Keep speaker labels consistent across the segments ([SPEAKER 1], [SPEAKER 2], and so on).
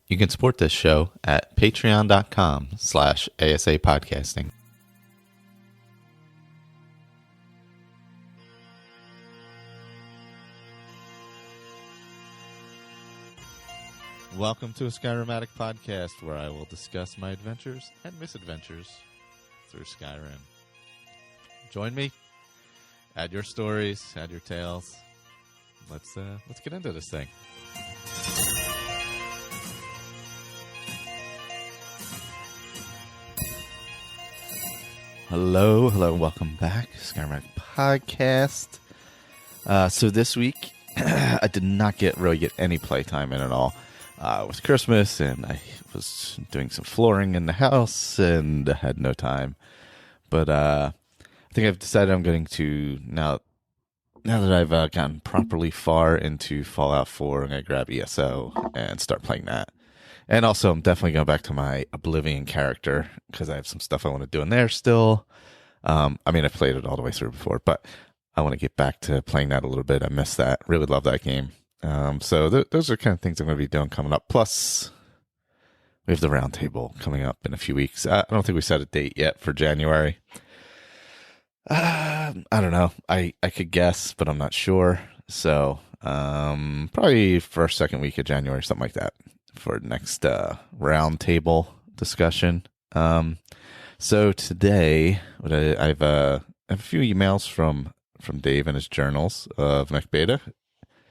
[SPEAKER 1] You can support this show at patreon.com/ASA podcasting. Welcome to a Skyrim Addict podcast where I will discuss my adventures and misadventures through Skyrim. Join me. Add your stories, add your tales. Let's get into this thing. Hello, welcome back, Skyrim Addict podcast. So this week, I did not really get any playtime in at all. It was Christmas, and I was doing some flooring in the house, and I had no time. But I think I've decided I'm going to, now that I've gotten properly far into Fallout 4, I'm going to grab ESO and start playing that. And also, I'm definitely going back to my Oblivion character, because I have some stuff I want to do in there still. I mean, I've played it all the way through before, but I want to get back to playing that a little bit. I missed that. Really love that game. So those are kind of things I'm going to be doing coming up. Plus, we have the roundtable coming up in a few weeks. I don't think we set a date yet for January. I don't know. I could guess, but I'm not sure. So probably first, second week of January, something like that, for next roundtable discussion. So today, I have a few emails from Dave and his journals of MechBeta.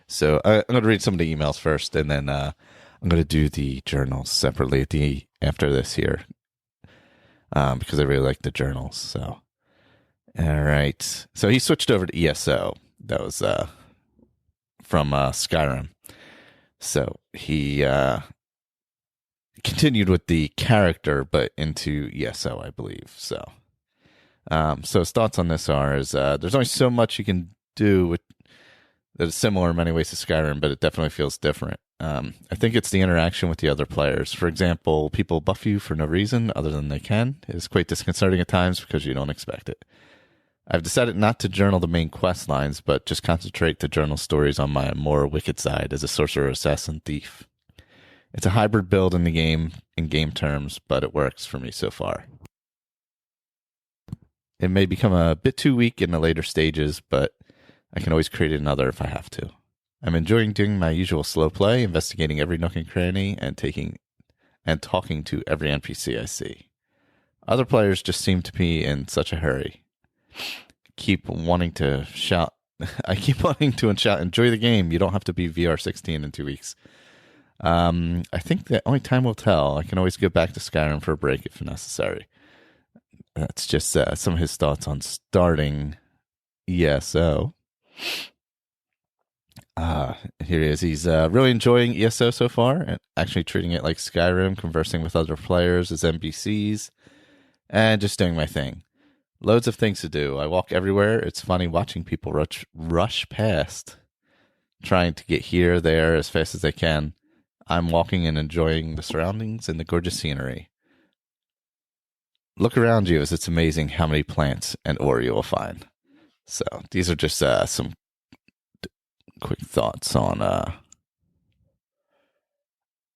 [SPEAKER 1] So I'm going to read some of the emails first, and then I'm going to do the journals separately after this here, because I really like the journals. So, all right. So he switched over to ESO. That was from Skyrim. So he continued with the character, but into ESO, I believe. So his thoughts on this are: there's only so much you can do that is similar in many ways to Skyrim, but it definitely feels different. I think it's the interaction with the other players. For example, people buff you for no reason other than they can. It's quite disconcerting at times because you don't expect it. I've decided not to journal the main quest lines, but just concentrate to journal stories on my more wicked side as a sorcerer, assassin, thief. It's a hybrid build in the game, in game terms, but it works for me so far. It may become a bit too weak in the later stages, but I can always create another if I have to. I'm enjoying doing my usual slow play, investigating every nook and cranny, and talking to every NPC I see. Other players just seem to be in such a hurry. Keep wanting to shout, enjoy the game. You don't have to be VR16 in 2 weeks. I think that only time will tell. I can always go back to Skyrim for a break if necessary. That's just some of his thoughts on starting ESO. Here he is. He's really enjoying ESO so far, and actually treating it like Skyrim, conversing with other players as NPCs, and just doing my thing. Loads of things to do. I walk everywhere. It's funny watching people rush past, trying to get here, there as fast as they can. I'm walking and enjoying the surroundings and the gorgeous scenery. Look around you, as it's amazing how many plants and ore you will find. So these are just some quick thoughts on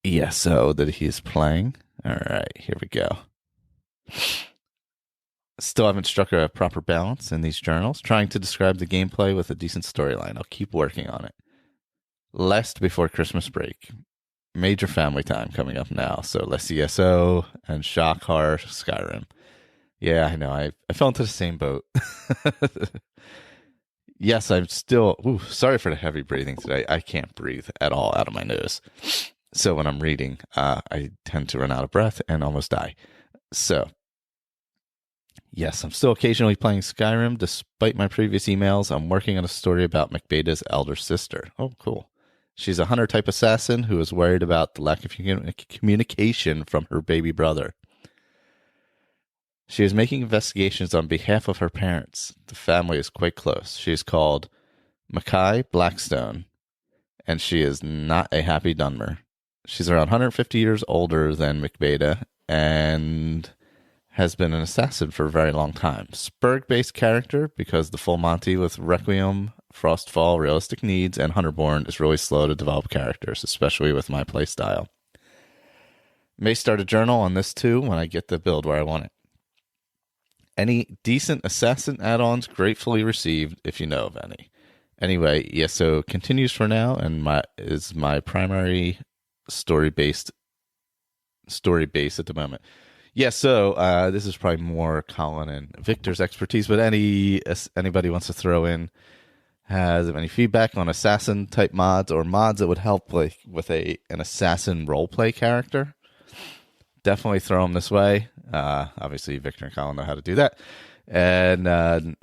[SPEAKER 1] ESO that he is playing. All right, here we go. Still haven't struck a proper balance in these journals. Trying to describe the gameplay with a decent storyline. I'll keep working on it. Last before Christmas break. Major family time coming up now. So less ESO and Shockhar Skyrim. Yeah, I know. I fell into the same boat. Yes, I'm still... sorry for the heavy breathing today. I can't breathe at all out of my nose. So when I'm reading, I tend to run out of breath and almost die. So, yes, I'm still occasionally playing Skyrim. Despite my previous emails, I'm working on a story about MechBeta's elder sister. Oh, cool. She's a hunter-type assassin who is worried about the lack of communication from her baby brother. She is making investigations on behalf of her parents. The family is quite close. She is called Mackay Blackstone, and she is not a happy Dunmer. She's around 150 years older than MechBeta and has been an assassin for a very long time. Spurg-based character because the full Monty with Requiem, Frostfall, realistic needs, and Hunterborn is really slow to develop characters, especially with my playstyle. May start a journal on this too when I get the build where I want it. Any decent assassin add-ons gratefully received if you know of any. Anyway, yeah, so continues for now and is my primary story based at the moment. Yeah, so this is probably more Colin and Victor's expertise, but anybody wants to throw in has any feedback on assassin type mods or mods that would help like with an assassin roleplay character, definitely throw them this way. Obviously, Victor and Colin know how to do that, and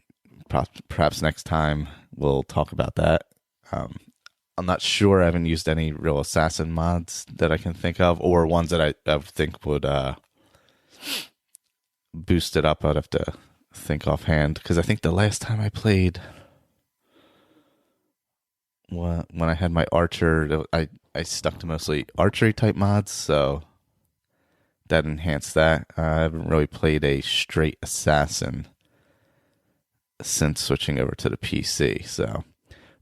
[SPEAKER 1] perhaps next time we'll talk about that. I'm not sure. I haven't used any real assassin mods that I can think of, or ones that I think would boost it up. I'd have to think offhand, because I think the last time I played, when I had my archer, I stuck to mostly archery type mods, so that enhanced that. I haven't really played a straight assassin since switching over to the PC. So,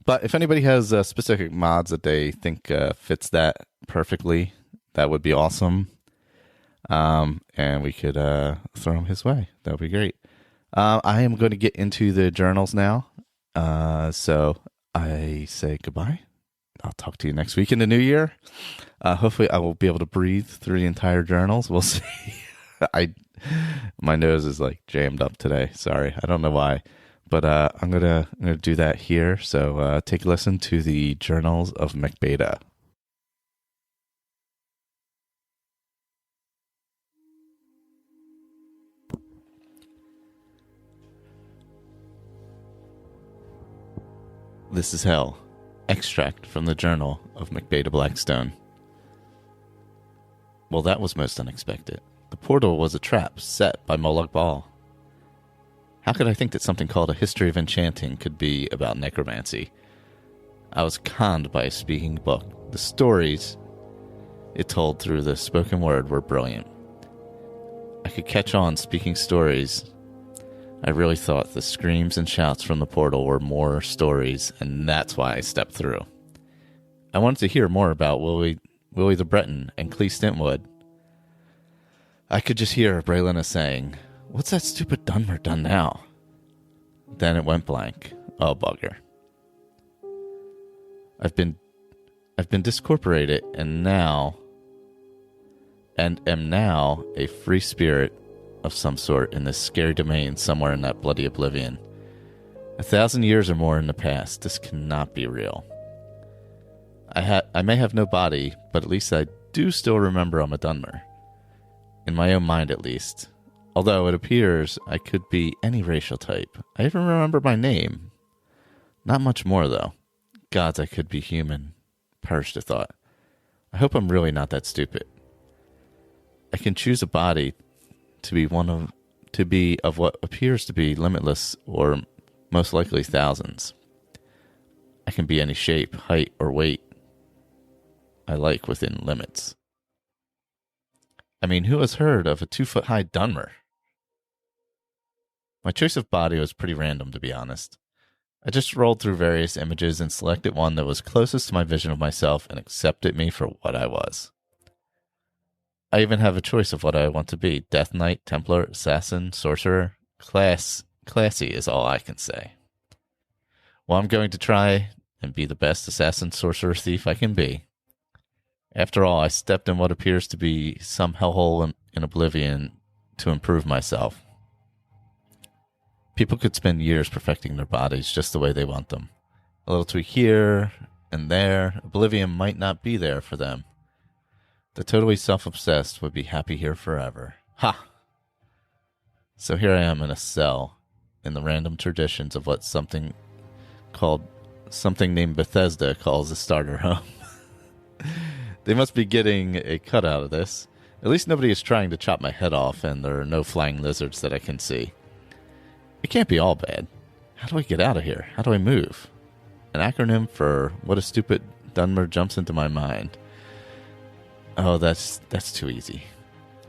[SPEAKER 1] but if anybody has specific mods that they think fits that perfectly, that would be awesome. And we could throw them his way. That would be great. I am going to get into the journals now. So I say goodbye. I'll talk to you next week in the new year. Hopefully I will be able to breathe through the entire journals. We'll see. My nose is like jammed up today. Sorry. I don't know why, but I'm gonna do that here. So take a listen to the journals of McBeta. This is Hell. Extract from the journal of McBeta Blackstone. Well, that was most unexpected. The portal was a trap set by Molag Bal. How could I think that something called A History of Enchanting could be about necromancy? I was conned by a speaking book. The stories it told through the spoken word were brilliant. I could catch on speaking stories. I really thought the screams and shouts from the portal were more stories, and that's why I stepped through. I wanted to hear more about Willie the Breton and Clee Stintwood. I could just hear Braylina saying, "What's that stupid Dunmer done now?" Then it went blank. Oh, bugger. I've been discorporated and am now a free spirit of some sort in this scary domain somewhere in that bloody oblivion. 1,000 years or more in the past. This cannot be real. I may have no body, but at least I do still remember I'm a Dunmer. In my own mind, at least. Although it appears I could be any racial type. I even remember my name. Not much more, though. Gods, I could be human. Perished a thought. I hope I'm really not that stupid. I can choose a body to be of what appears to be limitless or most likely thousands. I can be any shape, height, or weight I like within limits. I mean, who has heard of a 2-foot-high Dunmer? My choice of body was pretty random, to be honest. I just rolled through various images and selected one that was closest to my vision of myself and accepted me for what I was. I even have a choice of what I want to be. Death Knight, Templar, Assassin, Sorcerer. Classy is all I can say. Well, I'm going to try and be the best Assassin, Sorcerer, Thief I can be. After all, I stepped in what appears to be some hellhole in oblivion to improve myself. People could spend years perfecting their bodies just the way they want them. A little tweak here and there. Oblivion might not be there for them. The totally self-obsessed would be happy here forever. Ha! So here I am in a cell, in the random traditions of what something named Bethesda calls a starter home. They must be getting a cut out of this. At least nobody is trying to chop my head off, and there are no flying lizards that I can see. It can't be all bad. How do I get out of here? How do I move? An acronym for what a stupid Dunmer jumps into my mind. Oh, that's too easy.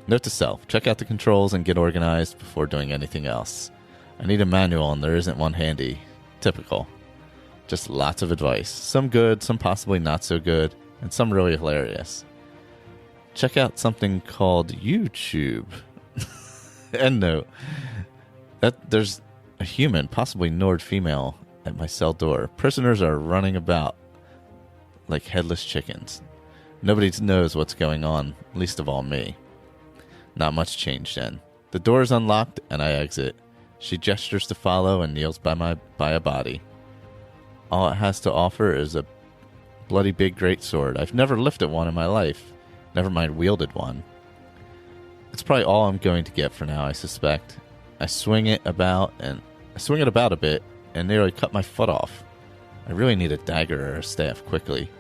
[SPEAKER 1] Note to self, check out the controls and get organized before doing anything else. I need a manual and there isn't one handy. Typical. Just lots of advice. Some good, some possibly not so good, and some really hilarious. check out something called YouTube. End note. There's a human, possibly Nord female, at my cell door. Prisoners are running about like headless chickens. Nobody knows what's going on, least of all me. Not much changed then. The door is unlocked and I exit. She gestures to follow and kneels by a body. All it has to offer is a bloody big greatsword. I've never lifted one in my life, never mind wielded one. It's probably all I'm going to get for now, I suspect. I swing it about a bit and nearly cut my foot off. I really need a dagger or a staff quickly.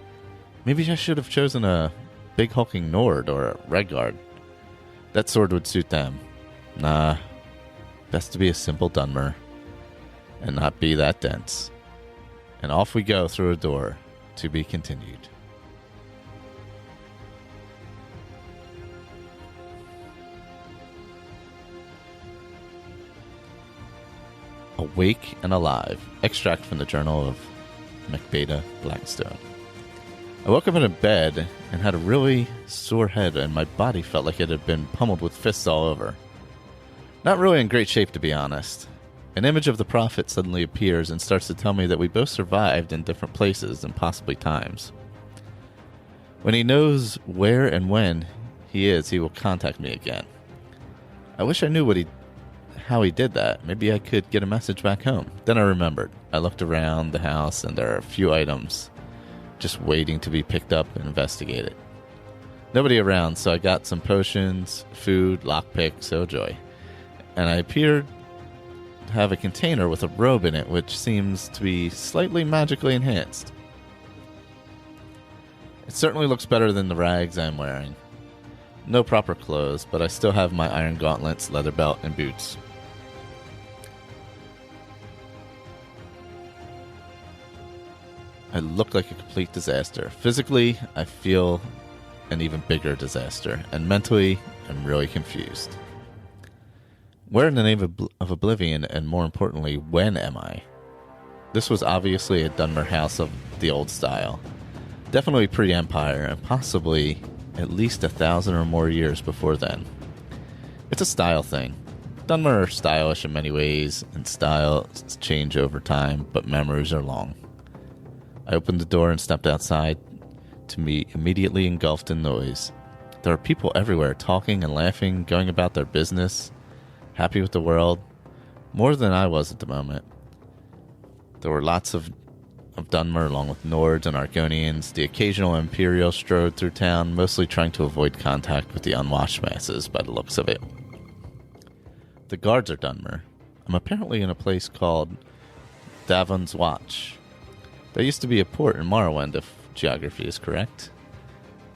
[SPEAKER 1] Maybe I should have chosen a big hulking Nord or a Redguard. That sword would suit them. Nah, best to be a simple Dunmer and not be that dense. And off we go through a door, to be continued. Awake and Alive. Extract from the journal of McBeta Blackstone. I woke up in a bed and had a really sore head, and my body felt like it had been pummeled with fists all over. Not really in great shape, to be honest. An image of the Prophet suddenly appears and starts to tell me that we both survived in different places and possibly times. When he knows where and when he is, he will contact me again. I wish I knew how he did that. Maybe I could get a message back home. Then I remembered. I looked around the house and there are a few items just waiting to be picked up and investigated. Nobody around, so I got some potions, food, lockpicks, oh joy. And I appeared to have a container with a robe in it, which seems to be slightly magically enhanced. It certainly looks better than the rags I'm wearing. No proper clothes, but I still have my iron gauntlets, leather belt, and boots. I look like a complete disaster. Physically, I feel an even bigger disaster, and mentally, I'm really confused. Where in the name of Oblivion, and more importantly, when am I? This was obviously a Dunmer house of the old style. Definitely pre-Empire, and possibly at least 1,000 or more years before then. It's a style thing. Dunmer are stylish in many ways, and styles change over time, but memories are long. I opened the door and stepped outside, to be immediately engulfed in noise. There are people everywhere, talking and laughing, going about their business, happy with the world, more than I was at the moment. There were lots of Dunmer, along with Nords and Argonians. The occasional Imperial strode through town, mostly trying to avoid contact with the unwashed masses, by the looks of it. The guards are Dunmer. I'm apparently in a place called Davon's Watch. There used to be a port in Morrowind, if geography is correct.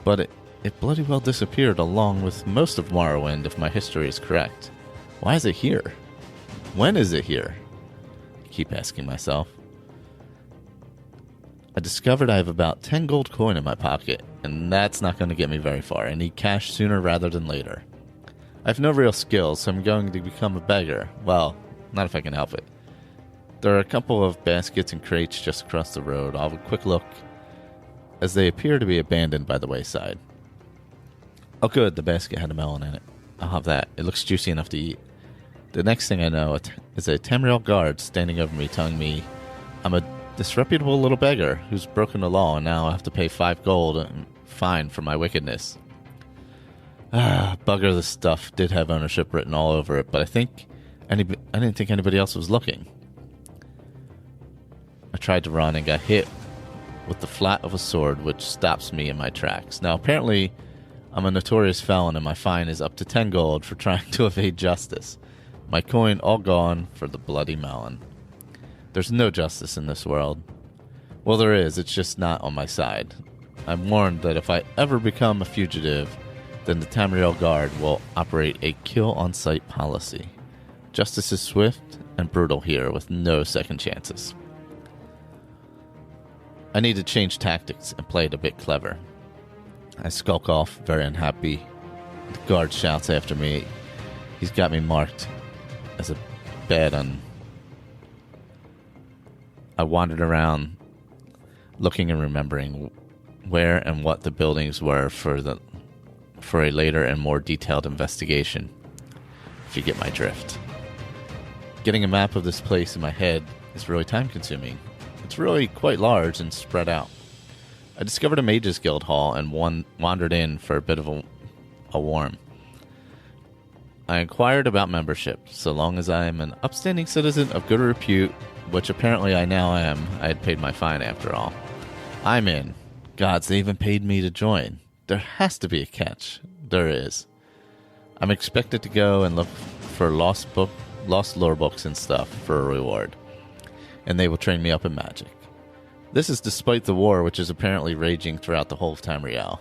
[SPEAKER 1] But it bloody well disappeared along with most of Morrowind, if my history is correct. Why is it here? When is it here? I keep asking myself. I discovered I have about 10 gold coin in my pocket, and that's not going to get me very far. I need cash sooner rather than later. I have no real skills, so I'm going to become a beggar. Well, not if I can help it. There are a couple of baskets and crates just across the road. I'll have a quick look, as they appear to be abandoned by the wayside. Oh good, the basket had a melon in it. I'll have that. It looks juicy enough to eat. The next thing I know is a Tamriel guard standing over me, telling me I'm a disreputable little beggar who's broken the law, and now I have to pay 5 gold and fine for my wickedness. Bugger, this stuff did have ownership written all over it, but I didn't think anybody else was looking. I tried to run and got hit with the flat of a sword, which stops me in my tracks. Now, apparently, I'm a notorious felon, and my fine is up to 10 gold for trying to evade justice. My coin all gone for the bloody melon. There's no justice in this world. Well, there is, it's just not on my side. I'm warned that if I ever become a fugitive, then the Tamriel Guard will operate a kill-on-sight policy. Justice is swift and brutal here, with no second chances. I need to change tactics and play it a bit clever. I skulk off, very unhappy. The guard shouts after me. He's got me marked as a bad un. I wandered around, looking and remembering where and what the buildings were for for a later and more detailed investigation, if you get my drift. Getting a map of this place in my head is really time-consuming. It's really quite large and spread out. I discovered a Mages Guild hall and wandered in for a bit of a warm. I inquired about membership. So long as I am an upstanding citizen of good repute, which apparently I now am, I had paid my fine after all. I'm in. Gods, they even paid me to join. There has to be a catch. There is. I'm expected to go and look for lost lore books and stuff for a reward. And they will train me up in magic. This is despite the war, which is apparently raging throughout the whole of Tamriel.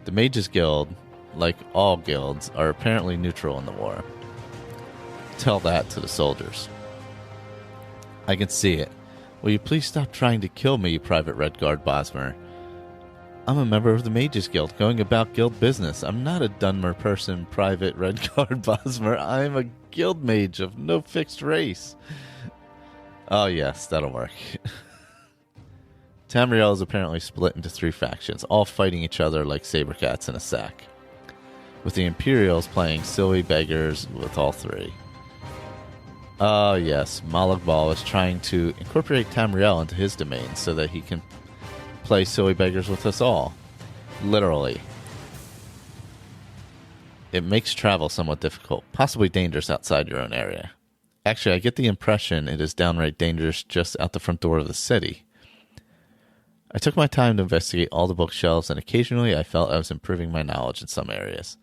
[SPEAKER 1] The Mages Guild, like all guilds, are apparently neutral in the war. Tell that to the soldiers. I can see it. Will you please stop trying to kill me, Private Redguard Bosmer? I'm a member of the Mages Guild, going about guild business. I'm not a Dunmer person, Private Redguard Bosmer. I'm a guild mage of no fixed race. Oh yes, that'll work. Tamriel is apparently split into 3 factions, all fighting each other like saber cats in a sack, with the Imperials playing silly beggars with all 3. Oh yes, Malak Bal is trying to incorporate Tamriel into his domain so that he can play silly beggars with us all. Literally. It makes travel somewhat difficult, possibly dangerous outside your own area. Actually, I get the impression it is downright dangerous just out the front door of the city. I took my time to investigate all the bookshelves, and occasionally I felt I was improving my knowledge in some areas.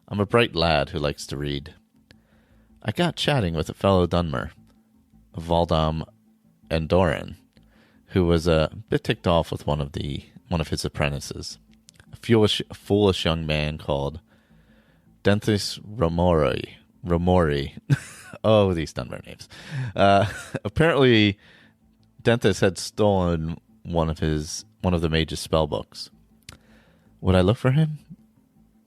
[SPEAKER 1] I'm a bright lad who likes to read. I got chatting with a fellow Dunmer, Valdam Endoran, who was a bit ticked off with one of his apprentices, a foolish young man called Denthis Romori. Oh, these Dunmer names. Apparently, Denthis had stolen one of the mage's spell books. Would I look for him?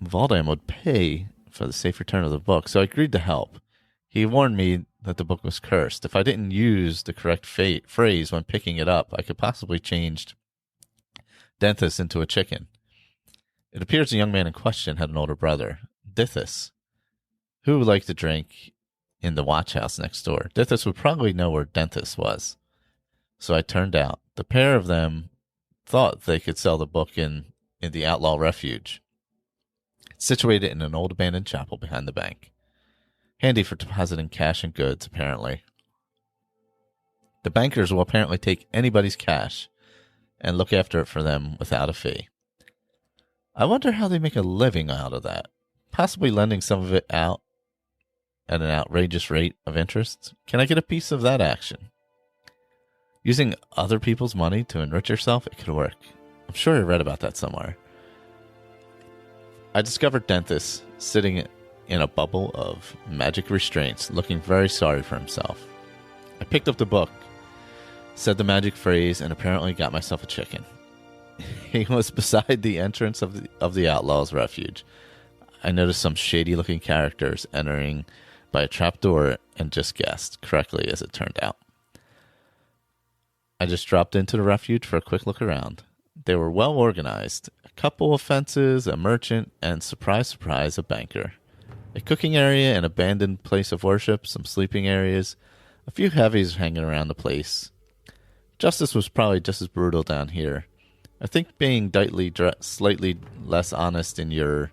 [SPEAKER 1] Valdam would pay for the safe return of the book, so I agreed to help. He warned me that the book was cursed. If I didn't use the correct phrase when picking it up, I could possibly change Denthis into a chicken. It appears the young man in question had an older brother, Dithis, who liked to drink in the watch house next door. Dithis would probably know where Denthis was. So I turned out. The pair of them thought they could sell the book in the Outlaw Refuge. It's situated in an old abandoned chapel behind the bank. Handy for depositing cash and goods, apparently. The bankers will apparently take anybody's cash and look after it for them without a fee. I wonder how they make a living out of that. Possibly lending some of it out at an outrageous rate of interest. Can I get a piece of that action? Using other people's money to enrich yourself, it could work. I'm sure I read about that somewhere. I discovered Denthis sitting in a bubble of magic restraints, looking very sorry for himself. I picked up the book, said the magic phrase, and apparently got myself a chicken. He was beside the entrance of the Outlaw's Refuge. I noticed some shady-looking characters entering by a trapdoor and just guessed correctly, as it turned out. I just dropped into the refuge for a quick look around. They were well organized. A couple of fences, a merchant, and surprise, surprise, a banker. A cooking area, an abandoned place of worship, some sleeping areas, a few heavies hanging around the place. Justice was probably just as brutal down here. I think being slightly less honest in your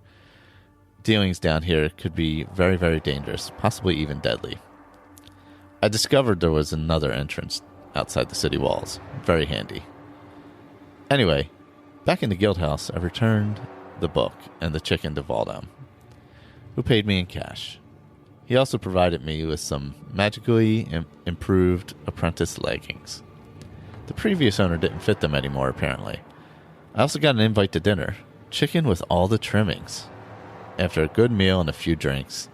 [SPEAKER 1] dealings down here could be very, very dangerous, possibly even deadly. I discovered there was another entrance outside the city walls. Very handy. Anyway, back in the guild house, I returned the book and the chicken to Valdam, who paid me in cash. He also provided me with some magically improved apprentice leggings. The previous owner didn't fit them anymore, apparently. I also got an invite to dinner. Chicken with all the trimmings. After a good meal and a few drinks,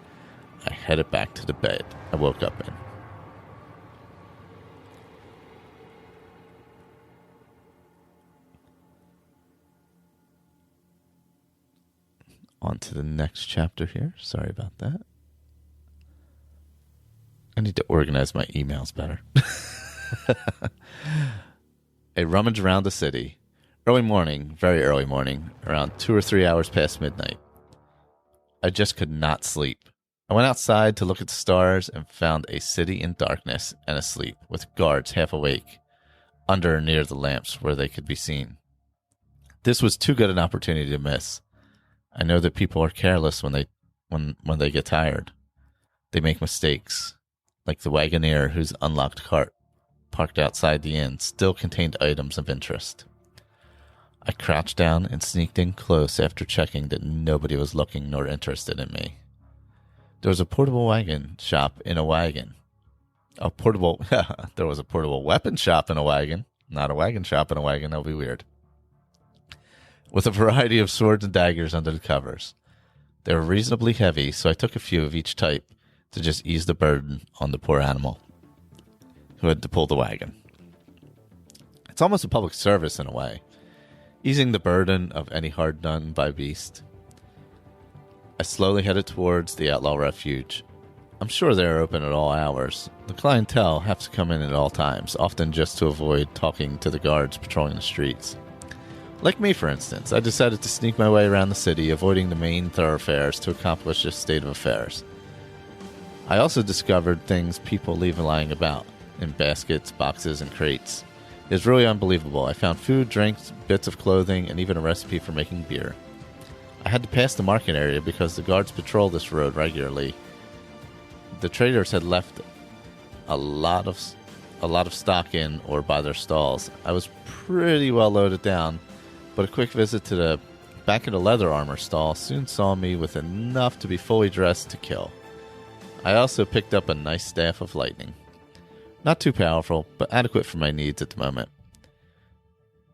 [SPEAKER 1] I headed back to the bed I woke up in. On to the next chapter here. Sorry about that. I need to organize my emails better. A rummage around the city. Early morning, very early morning, around 2 or 3 hours past midnight. I just could not sleep. I went outside to look at the stars and found a city in darkness and asleep, with guards half awake, under or near the lamps where they could be seen. This was too good an opportunity to miss. I know that people are careless when they get tired. They make mistakes, like the wagoner whose unlocked cart, parked outside the inn, still contained items of interest. I crouched down and sneaked in close after checking that nobody was looking nor interested in me. There was a portable wagon shop in a wagon. There was a portable weapon shop in a wagon. Not a wagon shop in a wagon, that would be weird. With a variety of swords and daggers under the covers. They were reasonably heavy, so I took a few of each type to just ease the burden on the poor animal who had to pull the wagon. It's almost a public service in a way, easing the burden of any hard done by beast. I slowly headed towards the outlaw refuge. I'm sure they are open at all hours. The clientele have to come in at all times, often just to avoid talking to the guards patrolling the streets. Like me, for instance, I decided to sneak my way around the city, avoiding the main thoroughfares to accomplish this state of affairs. I also discovered things people leave lying about, in baskets, boxes, and crates. It was really unbelievable. I found food, drinks, bits of clothing, and even a recipe for making beer. I had to pass the market area because the guards patrol this road regularly. The traders had left a lot of stock in or by their stalls. I was pretty well loaded down, but a quick visit to the back of the leather armor stall soon saw me with enough to be fully dressed to kill. I also picked up a nice staff of lightning. Not too powerful, but adequate for my needs at the moment.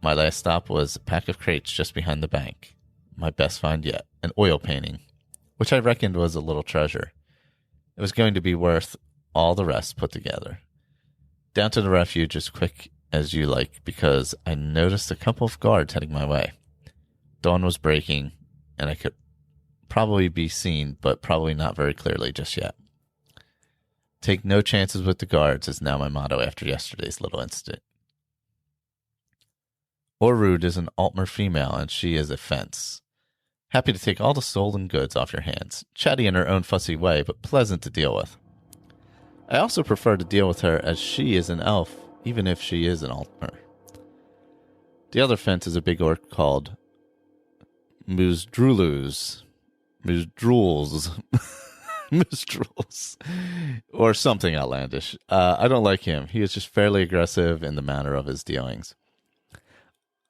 [SPEAKER 1] My last stop was a pack of crates just behind the bank. My best find yet, an oil painting, which I reckoned was a little treasure. It was going to be worth all the rest put together. Down to the refuge as quick as you like, because I noticed a couple of guards heading my way. Dawn was breaking, and I could probably be seen, but probably not very clearly just yet. Take no chances with the guards is now my motto after yesterday's little incident. Orrud is an Altmer female, and she is a fence. Happy to take all the stolen goods off your hands. Chatty in her own fussy way, but pleasant to deal with. I also prefer to deal with her as she is an elf, even if she is an Altmer. The other fence is a big orc called Moosdruels, or something outlandish. I don't like him. He is just fairly aggressive in the manner of his dealings.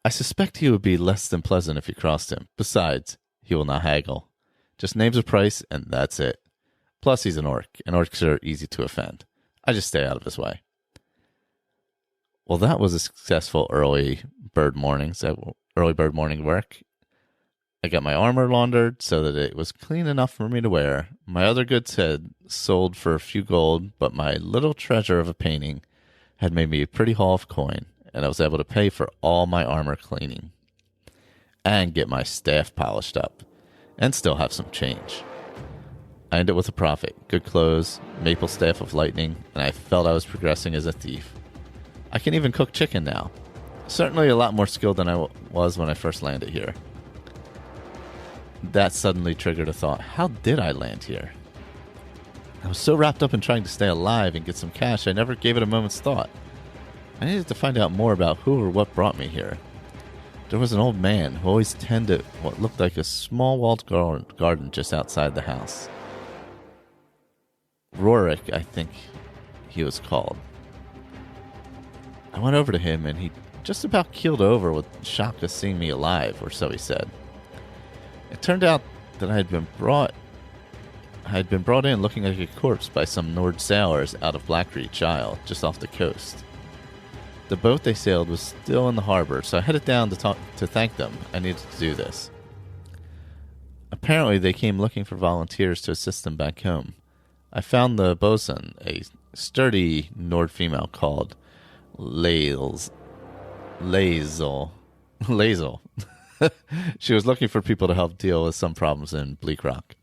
[SPEAKER 1] I suspect he would be less than pleasant if you crossed him. Besides, he will not haggle. Just names a price, and that's it. Plus, he's an orc, and orcs are easy to offend. I just stay out of his way. Well, that was a successful early bird morning work. I got my armor laundered so that it was clean enough for me to wear. My other goods had sold for a few gold, but my little treasure of a painting had made me a pretty haul of coin, and I was able to pay for all my armor cleaning and get my staff polished up and still have some change. I ended with a profit, good clothes, maple staff of lightning, and I felt I was progressing as a thief. I can even cook chicken now. Certainly a lot more skilled than I was when I first landed here. That suddenly triggered a thought. How did I land here? I was so wrapped up in trying to stay alive and get some cash, I never gave it a moment's thought. I needed to find out more about who or what brought me here. There was an old man who always tended what looked like a small walled garden just outside the house. Rorik, I think he was called. I went over to him and he just about keeled over with shock at seeing me alive, or so he said. It turned out that I had been brought in looking like a corpse by some Nord sailors out of Blackreach Isle, just off the coast. The boat they sailed was still in the harbor, so I headed down to thank them. I needed to do this. Apparently, they came looking for volunteers to assist them back home. I found the bosun, a sturdy Nord female called Lazel. She was looking for people to help deal with some problems in Bleak Rock.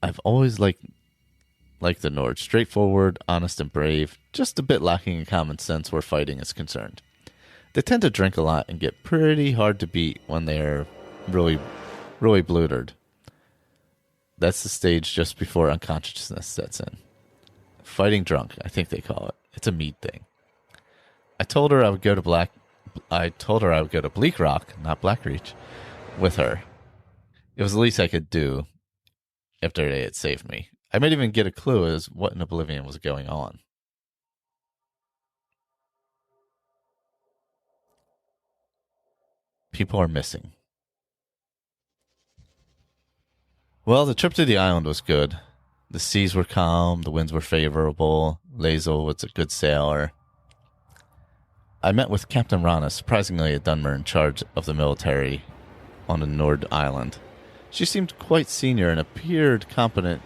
[SPEAKER 1] I've always liked the Nord. Straightforward, honest, and brave. Just a bit lacking in common sense where fighting is concerned. They tend to drink a lot and get pretty hard to beat when they're really, really bloated. That's the stage just before unconsciousness sets in. Fighting drunk, I think they call it. It's a mead thing. I told her I would go to Bleak Rock, not Blackreach, with her. It was the least I could do after they had saved me. I might even get a clue as what in Oblivion was going on. People are missing. Well, the trip to the island was good. The seas were calm, the winds were favorable, Lae'zel was a good sailor. I met with Captain Rana, surprisingly a Dunmer in charge of the military on the Nord Island. She seemed quite senior and appeared competent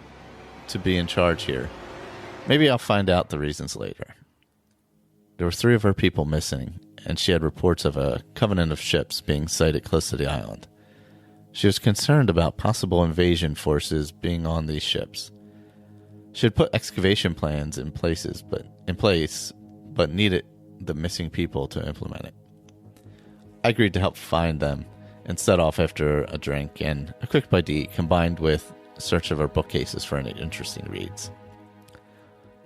[SPEAKER 1] to be in charge here. Maybe I'll find out the reasons later. There were 3 of her people missing, and she had reports of a covenant of ships being sighted close to the island. She was concerned about possible invasion forces being on these ships. She had put excavation plans in place, but needed the missing people to implement it. I agreed to help find them and set off after a drink and a quick bite to eat, combined with a search of our bookcases for any interesting reads.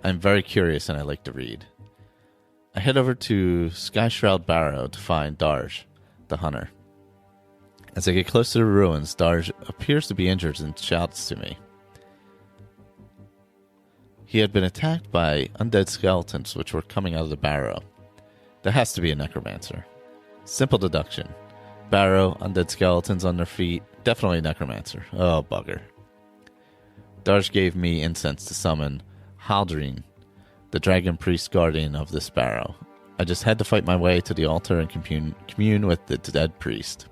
[SPEAKER 1] I'm very curious and I like to read. I head over to Skyshroud Barrow to find Darj, the hunter. As I get close to the ruins, Darj appears to be injured and shouts to me. He had been attacked by undead skeletons which were coming out of the barrow. That has to be a necromancer. Simple deduction. Barrow, undead skeletons on their feet, definitely a necromancer. Oh, bugger. Darj gave me incense to summon Haldreen, the dragon priest guardian of this barrow. I just had to fight my way to the altar and commune with the dead priest.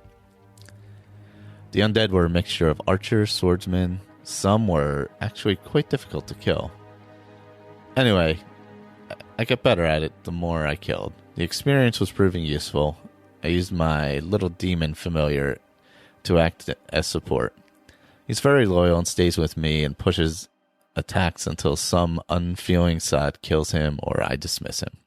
[SPEAKER 1] The undead were a mixture of archers, swordsmen. Some were actually quite difficult to kill. Anyway, I got better at it the more I killed. The experience was proving useful. I used my little demon familiar to act as support. He's very loyal and stays with me and pushes attacks until some unfeeling sod kills him or I dismiss him.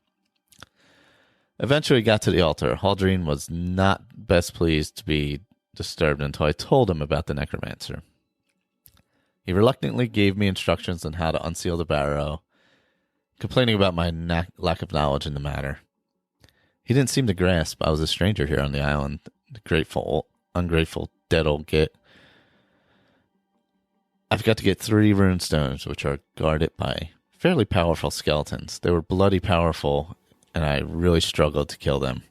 [SPEAKER 1] Eventually got to the altar. Haldreen was not best pleased to be disturbed until I told him about the necromancer. He reluctantly gave me instructions on how to unseal the barrow, complaining about my lack of knowledge in the matter. He didn't seem to grasp I was a stranger here on the island, the ungrateful dead old git. I've got to get 3 rune stones, which are guarded by fairly powerful skeletons. They were bloody powerful, and I really struggled to kill them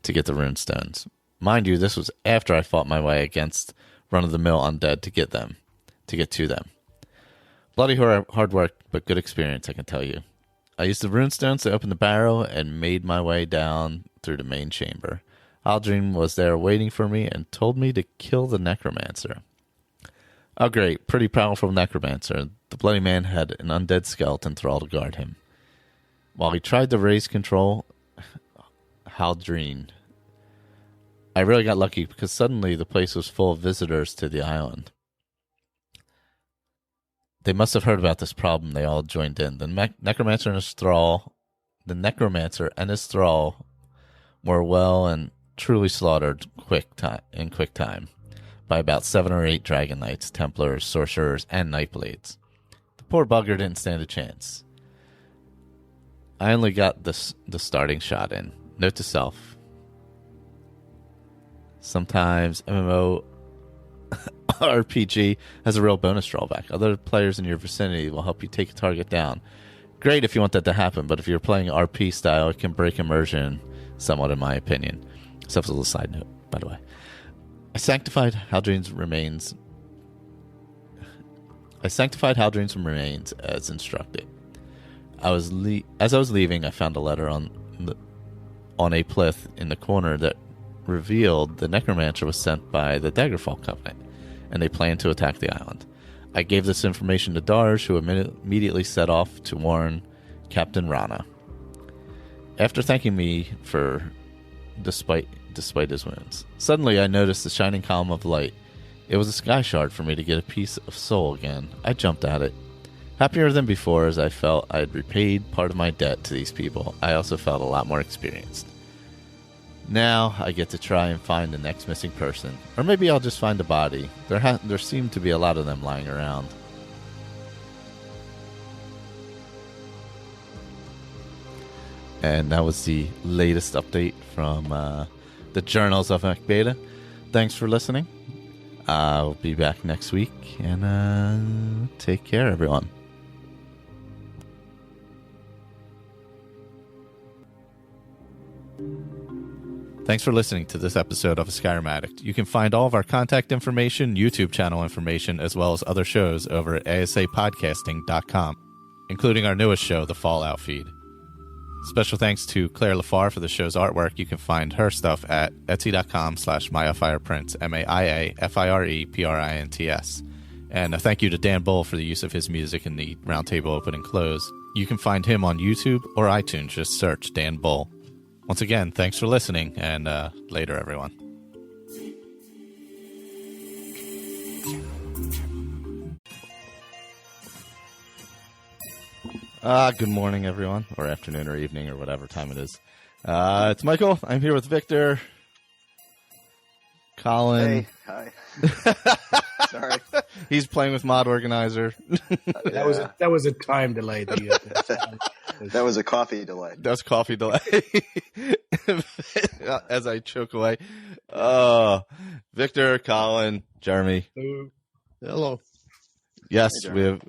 [SPEAKER 1] to get the rune stones. Mind you, this was after I fought my way against run-of-the-mill undead to get to them. Bloody hard work, but good experience, I can tell you. I used the runestones to open the barrow and made my way down through the main chamber. Haldreen was there waiting for me and told me to kill the necromancer. Oh great, pretty powerful necromancer. The bloody man had an undead skeleton thrall to guard him. While he tried to raise control, Haldreen. I really got lucky because suddenly the place was full of visitors to the island. They must have heard about this problem. They all joined in. The necromancer and his thrall were well and truly slaughtered in quick time by about 7 or 8 dragon knights, templars, sorcerers, and nightblades. The poor bugger didn't stand a chance. I only got the starting shot in. Note to self. Sometimes MMO RPG has a real bonus drawback. Other players in your vicinity will help you take a target down. Great if you want that to happen, but if you're playing RP style, it can break immersion somewhat, in my opinion. So that's a little side note, by the way. I sanctified Haldreen's remains as instructed. As I was leaving, I found a letter on a plinth in the corner that revealed the necromancer was sent by the Daggerfall Covenant, and they planned to attack the island. I gave this information to Darj, who immediately set off to warn Captain Rana. After thanking me despite his wounds, suddenly I noticed a shining column of light. It was a sky shard for me to get a piece of soul again. I jumped at it. Happier than before, as I felt I had repaid part of my debt to these people. I also felt a lot more experienced. Now I get to try and find the next missing person. Or maybe I'll just find a body. There seem to be a lot of them lying around. And that was the latest update from the Journals of MacBeta. Thanks for listening. I'll be back next week. And take care, everyone. Thanks for listening to this episode of Skyrim Addict. You can find all of our contact information, YouTube channel information, as well as other shows over at asapodcasting.com, including our newest show, The Fallout Feed. Special thanks to Claire Lafar for the show's artwork. You can find her stuff at etsy.com/MayaFirePrints, MayaFirePrints. And a thank you to Dan Bull for the use of his music in the roundtable open and close. You can find him on YouTube or iTunes. Just search Dan Bull. Once again, thanks for listening, and later, everyone. Good morning, everyone, or afternoon or evening or whatever time it is. It's Michael. I'm here with Victor, Colin.
[SPEAKER 2] Hey, hi. Sorry.
[SPEAKER 1] He's playing with Mod Organizer.
[SPEAKER 3] That was a time delay.
[SPEAKER 2] That was a coffee delay.
[SPEAKER 1] That's coffee delay. As I choke away. Victor, Colin, Jeremy.
[SPEAKER 3] Hello.
[SPEAKER 1] Yes,
[SPEAKER 2] Hey,
[SPEAKER 1] we have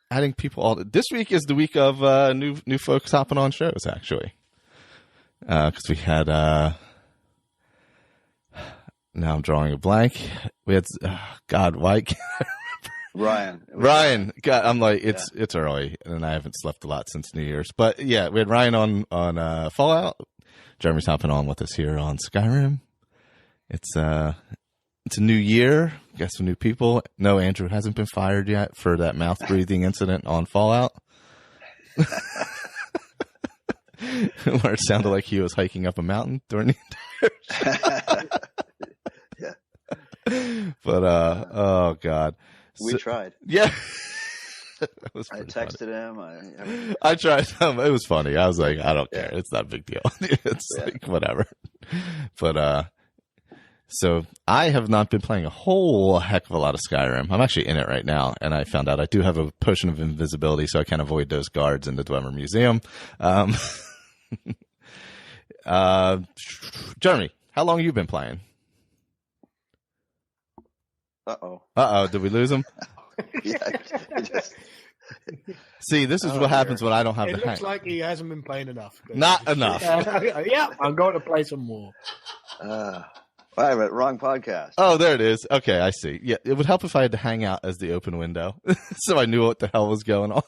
[SPEAKER 1] adding people all. This week is the week of new folks hopping on shows, actually. Because we had. Now I'm drawing a blank. We had. God, why can't I
[SPEAKER 2] Ryan.
[SPEAKER 1] Ryan, God, I'm like, it's early, and I haven't slept a lot since New Year's. But yeah, we had Ryan on Fallout. Jeremy's hopping on with us here on Skyrim. It's a new year. Got some new people. No, Andrew hasn't been fired yet for that mouth breathing incident on Fallout, where it sounded like he was hiking up a mountain during the entire show.
[SPEAKER 2] Yeah.
[SPEAKER 1] But oh God.
[SPEAKER 2] We tried.
[SPEAKER 1] Yeah.
[SPEAKER 2] I texted him.
[SPEAKER 1] I tried. It was funny. I was like, I don't care. It's not a big deal. It's like, whatever. But, so I have not been playing a whole heck of a lot of Skyrim. I'm actually in it right now, and I found out I do have a potion of invisibility, so I can avoid those guards in the Dwemer Museum. Jeremy, how long have you been playing?
[SPEAKER 2] Uh-oh.
[SPEAKER 1] Did we lose him?
[SPEAKER 2] Yeah.
[SPEAKER 1] See, this is what happens when I don't have
[SPEAKER 3] It
[SPEAKER 1] the hang.
[SPEAKER 3] looks like he hasn't been playing enough.
[SPEAKER 1] Not enough.
[SPEAKER 3] Yeah, I'm going to play some more.
[SPEAKER 2] Wrong podcast.
[SPEAKER 1] Oh, there it is. Okay, I see. Yeah, it would help if I had to hang out as the open window, so I knew what the hell was going on.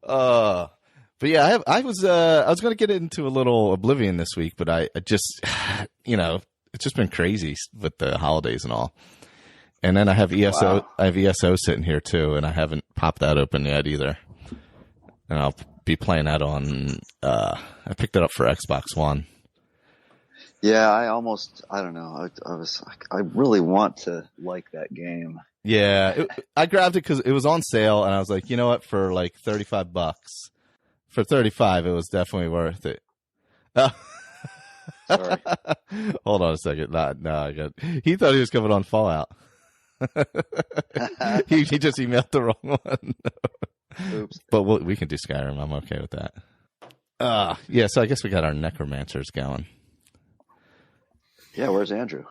[SPEAKER 1] But yeah, I was going to get into a little Oblivion this week, but I just, it's just been crazy with the holidays and all. And then I have ESO. Wow. I have ESO sitting here too, and I haven't popped that open yet either. And I'll be playing that on. I picked it up for Xbox One.
[SPEAKER 2] Yeah, I don't know. I really want to like that game.
[SPEAKER 1] Yeah, I grabbed it because it was on sale, and I was like, you know what? For like $35, for $35, it was definitely worth it.
[SPEAKER 2] Sorry.
[SPEAKER 1] Hold on a second. No, I got. He thought he was coming on Fallout. he just emailed the wrong one.
[SPEAKER 2] Oops.
[SPEAKER 1] But we can do Skyrim. I'm okay with that. Yeah. So I guess we got our necromancers going.
[SPEAKER 2] Yeah. Where's Andrew?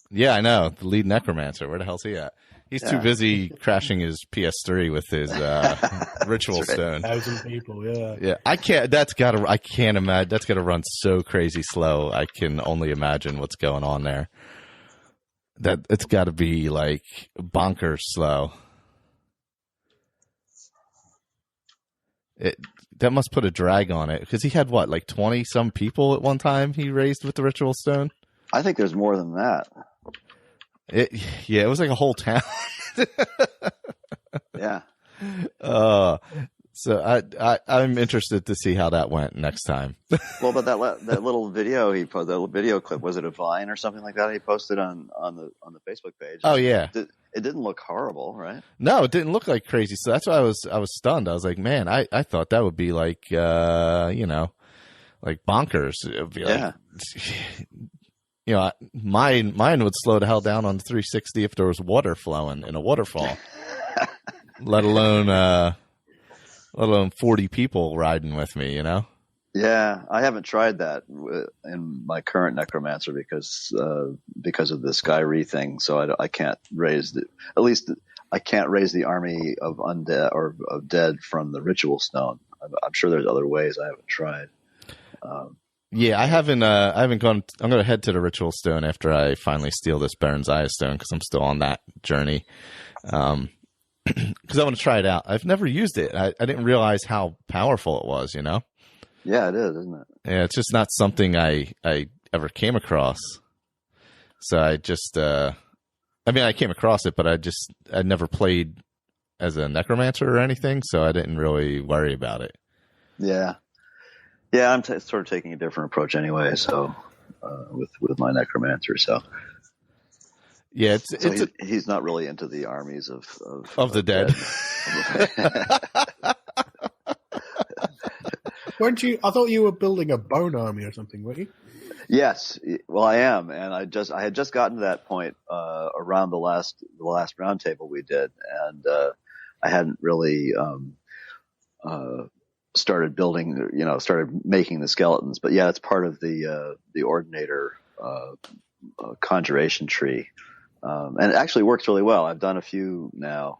[SPEAKER 1] Yeah, I know, the lead necromancer. Where the hell's he at? He's too busy crashing his PS3 with his ritual stone.
[SPEAKER 3] 1,000 people, yeah.
[SPEAKER 1] Yeah, I can't imagine. That's gotta run so crazy slow. I can only imagine what's going on there. That it's got to be like bonkers slow. That must put a drag on it because he had what, like 20 some people at one time he raised with the ritual stone.
[SPEAKER 2] I think there's more than that.
[SPEAKER 1] It was like a whole town.
[SPEAKER 2] Yeah.
[SPEAKER 1] So I'm interested to see how that went next time.
[SPEAKER 2] Well, but that little video he posted, that video clip, was it a Vine or something like that? He posted on the Facebook page.
[SPEAKER 1] Oh yeah.
[SPEAKER 2] It didn't look horrible, right?
[SPEAKER 1] No, it didn't look like crazy. So that's why I was stunned. I was like, man, I thought that would be like like bonkers. It would be like,
[SPEAKER 2] Yeah.
[SPEAKER 1] you know, mine would slow the hell down on the 360 if there was water flowing in a waterfall, let alone 40 people riding with me, you know?
[SPEAKER 2] Yeah, I haven't tried that in my current necromancer because of the Skyrim thing. So I can't raise I can't raise the army of undead or of dead from the ritual stone. I'm sure there's other ways I haven't tried.
[SPEAKER 1] Yeah, I haven't gone. I'm going to head to the ritual stone after I finally steal this Baron's Eye stone because I'm still on that journey. Because I want to try it out. I've never used it. I didn't realize how powerful it was, you know?
[SPEAKER 2] Yeah, it is, isn't it?
[SPEAKER 1] Yeah, it's just not something I ever came across. So I just, I came across it, but I never played as a necromancer or anything, so I didn't really worry about it.
[SPEAKER 2] Yeah. Yeah, I'm sort of taking a different approach anyway, so, with my necromancer, so.
[SPEAKER 1] Yeah,
[SPEAKER 2] he's not really into the armies of
[SPEAKER 1] the dead.
[SPEAKER 3] Weren't you? I thought you were building a bone army or something, weren't you?
[SPEAKER 2] Yes, well, I am, and I had just gotten to that point around the last roundtable we did, and I hadn't really started building, started making the skeletons. But yeah, it's part of the Ordinator conjuration tree, and it actually works really well. I've done a few now,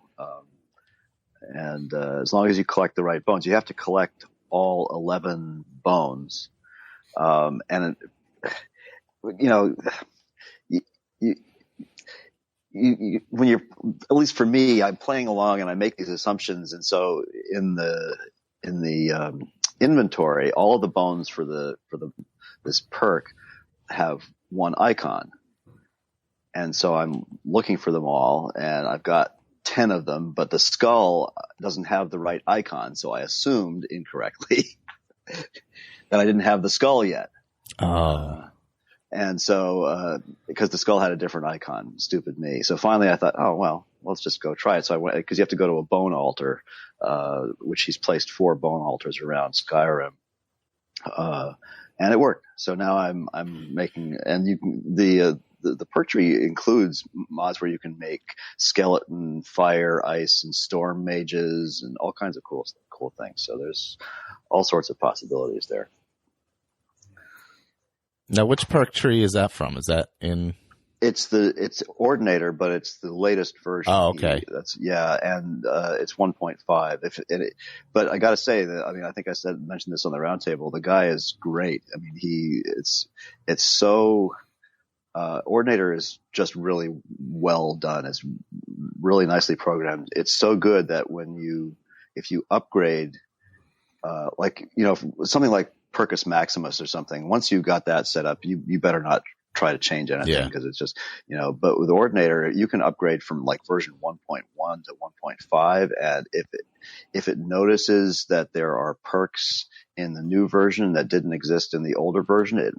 [SPEAKER 2] and as long as you collect the right bones, you have to collect all 11 bones, and when you're, at least for me, I'm playing along and I make these assumptions, and so in the inventory, all of the bones for this perk have one icon, and so I'm looking for them all, and I've got 10 of them, but the skull doesn't have the right icon, so I assumed incorrectly that I didn't have the skull yet. And so, because the skull had a different icon, stupid me. So finally I thought, oh, well, let's just go try it. So I went, because you have to go to a bone altar, which he's placed 4 bone altars around Skyrim. And it worked. So now I'm making, and the perk tree includes mods where you can make skeleton, fire, ice, and storm mages, and all kinds of cool things. So there's all sorts of possibilities there.
[SPEAKER 1] Now, which perk tree is that from? Is that in?
[SPEAKER 2] It's Ordinator, but it's the latest version.
[SPEAKER 1] Oh, okay.
[SPEAKER 2] And it's 1.5. But I got to say that, I think I mentioned this on the roundtable. The guy is great. It's so. Ordinator is just really well done. It's really nicely programmed. It's so good that if you upgrade, something like Percus Maximus or something, once you got that set up, you better not try to change anything, because it's just, but with Ordinator, you can upgrade from like version 1.1 to 1.5. And if it notices that there are perks in the new version that didn't exist in the older version, it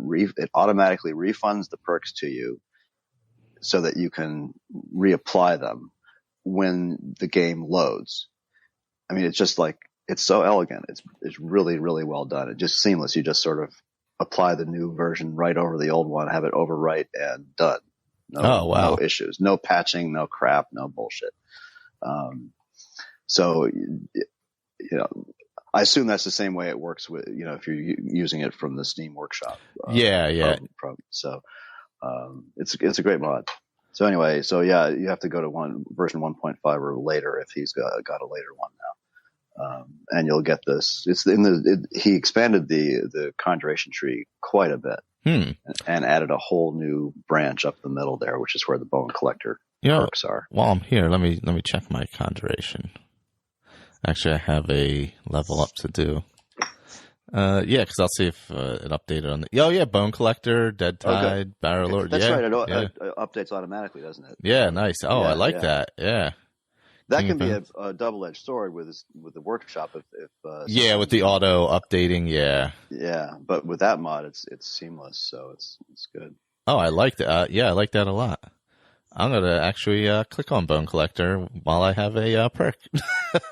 [SPEAKER 2] automatically refunds the perks to you so that you can reapply them when the game loads. It's just like, it's so elegant. It's really, really well done. It's just seamless. You just sort of apply the new version right over the old one, have it overwrite, and done. No issues, no patching, no crap, no bullshit. So, I assume that's the same way it works with, if you're using it from the Steam Workshop. So, it's a great mod. So anyway, you have to go to version 1.5 or later if he's got a later one now. And you'll get this. He expanded the conjuration tree quite a bit, and added a whole new branch up the middle there, which is where the bone collector perks are.
[SPEAKER 1] While I'm here, let me check my conjuration. Actually, I have a level up to do. Because I'll see if it updated on the. Bone collector, dead tide, barrel lord.
[SPEAKER 2] That's right. It updates automatically, doesn't it?
[SPEAKER 1] Yeah, nice. Oh, I like that. Yeah.
[SPEAKER 2] That can be a double-edged sword with the workshop if
[SPEAKER 1] with the auto updating,
[SPEAKER 2] yeah, but with that mod it's seamless, so it's good.
[SPEAKER 1] Oh, I like that. I like that a lot. I'm going to actually click on Bone Collector while I have a perk.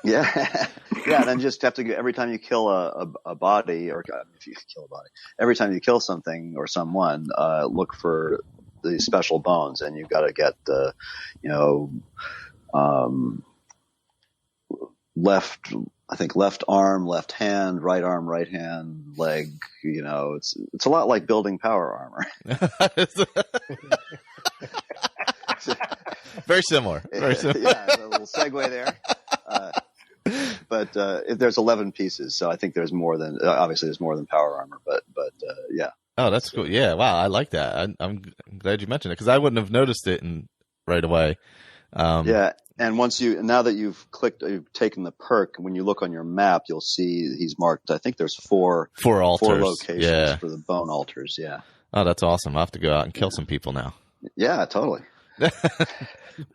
[SPEAKER 2] Yeah. Yeah. And then just have to, every time you kill a body, or if you kill a body, every time you kill something or someone, look for the special bones, and you've got to get the, left arm, left hand, right arm, right hand, leg. It's a lot like building power armor.
[SPEAKER 1] Very similar. Very similar.
[SPEAKER 2] Yeah, a little segue there. But there's 11 pieces, so I think there's more than, obviously there's more than power armor, but yeah.
[SPEAKER 1] Oh, that's cool. Yeah, wow, I like that. I'm glad you mentioned it, because I wouldn't have noticed it right away.
[SPEAKER 2] Yeah, and now that you've taken the perk, when you look on your map, you'll see he's marked, I think there's four
[SPEAKER 1] altars.
[SPEAKER 2] 4 locations for the bone altars, yeah.
[SPEAKER 1] Oh, that's awesome. I'll have to go out and kill some people now.
[SPEAKER 2] Yeah, totally.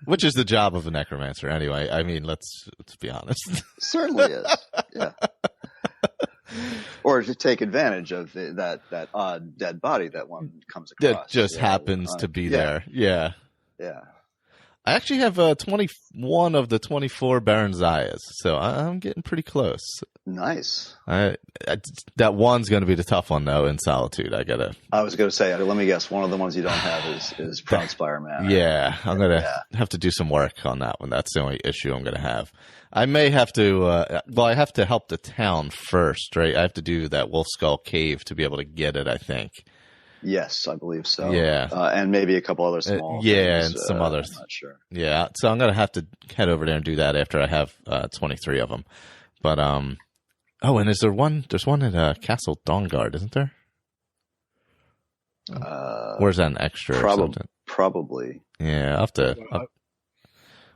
[SPEAKER 1] Which is the job of a necromancer anyway. I mean, let's be honest.
[SPEAKER 2] Certainly is. Yeah. Or to take advantage of that odd dead body that one comes across.
[SPEAKER 1] That just happens to be there. Yeah.
[SPEAKER 2] Yeah.
[SPEAKER 1] I actually have 21 of the 24 Baron Zayas, so I'm getting pretty close.
[SPEAKER 2] Nice.
[SPEAKER 1] That one's going to be the tough one, though, in Solitude.
[SPEAKER 2] I was going to say, let me guess, one of the ones you don't have is Proudspire Man.
[SPEAKER 1] Yeah, I'm going to have to do some work on that one. That's the only issue I'm going to have. I may have to, I have to help the town first, right? I have to do that Wolf Skull Cave to be able to get it, I think.
[SPEAKER 2] Yes, I believe so.
[SPEAKER 1] Yeah.
[SPEAKER 2] And maybe a couple other small
[SPEAKER 1] things,
[SPEAKER 2] and
[SPEAKER 1] some others.
[SPEAKER 2] I'm not sure.
[SPEAKER 1] Yeah, so I'm going to have to head over there and do that after I have 23 of them. But, and is there one? There's one at Castle Dawnguard, isn't there? Or is that an extra or something?
[SPEAKER 2] Probably.
[SPEAKER 1] Yeah, I'll have to...
[SPEAKER 3] I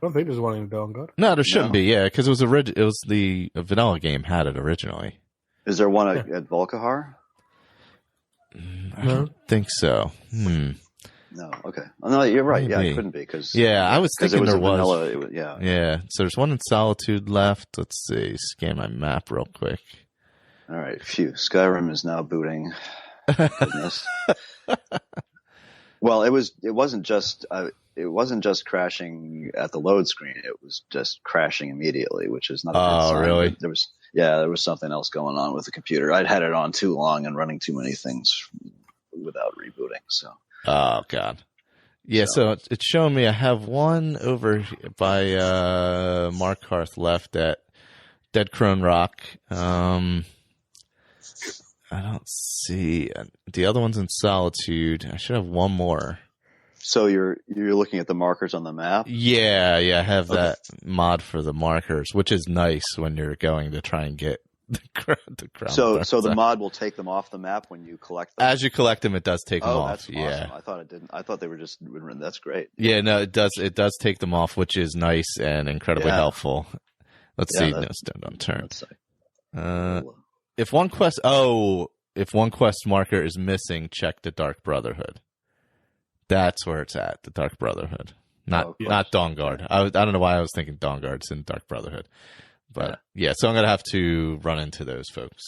[SPEAKER 3] don't think there's one in Dawnguard.
[SPEAKER 1] No, there shouldn't be, yeah, because it was the vanilla game had it originally.
[SPEAKER 2] Is there one at Volkihar?
[SPEAKER 1] I don't think so.
[SPEAKER 2] No, okay. Oh, no, you're right.
[SPEAKER 1] Maybe.
[SPEAKER 2] Yeah, it couldn't be because
[SPEAKER 1] I was thinking there was.
[SPEAKER 2] Vanilla,
[SPEAKER 1] Yeah, so there's one in Solitude left. Let's see. Scan my map real quick.
[SPEAKER 2] All right, phew. Skyrim is now booting. Goodness. Well, it wasn't just crashing at the load screen. It was just crashing immediately, which is not a good sign.
[SPEAKER 1] Oh, really?
[SPEAKER 2] There was something else going on with the computer. I'd had it on too long and running too many things without rebooting. So.
[SPEAKER 1] Oh God. Yeah. So it's showing me I have one over by Markarth left at Dead Crone Rock. I don't see the other one's in Solitude. I should have one more.
[SPEAKER 2] So you're looking at the markers on the map?
[SPEAKER 1] Yeah, I have that mod for the markers, which is nice when you're going to try and get the crown.
[SPEAKER 2] So the mod will take them off the map when you collect them?
[SPEAKER 1] As you collect them, it does take them off.
[SPEAKER 2] That's awesome. I thought it didn't. I thought they were just. That's great.
[SPEAKER 1] Yeah, no, it does. It does take them off, which is nice and incredibly helpful. Let's see. No, stand unturned. If one quest marker is missing, check the Dark Brotherhood. That's where it's at, the Dark Brotherhood. Not Dawnguard. I don't know why I was thinking Dawnguard's in Dark Brotherhood. But so I'm going to have to run into those folks.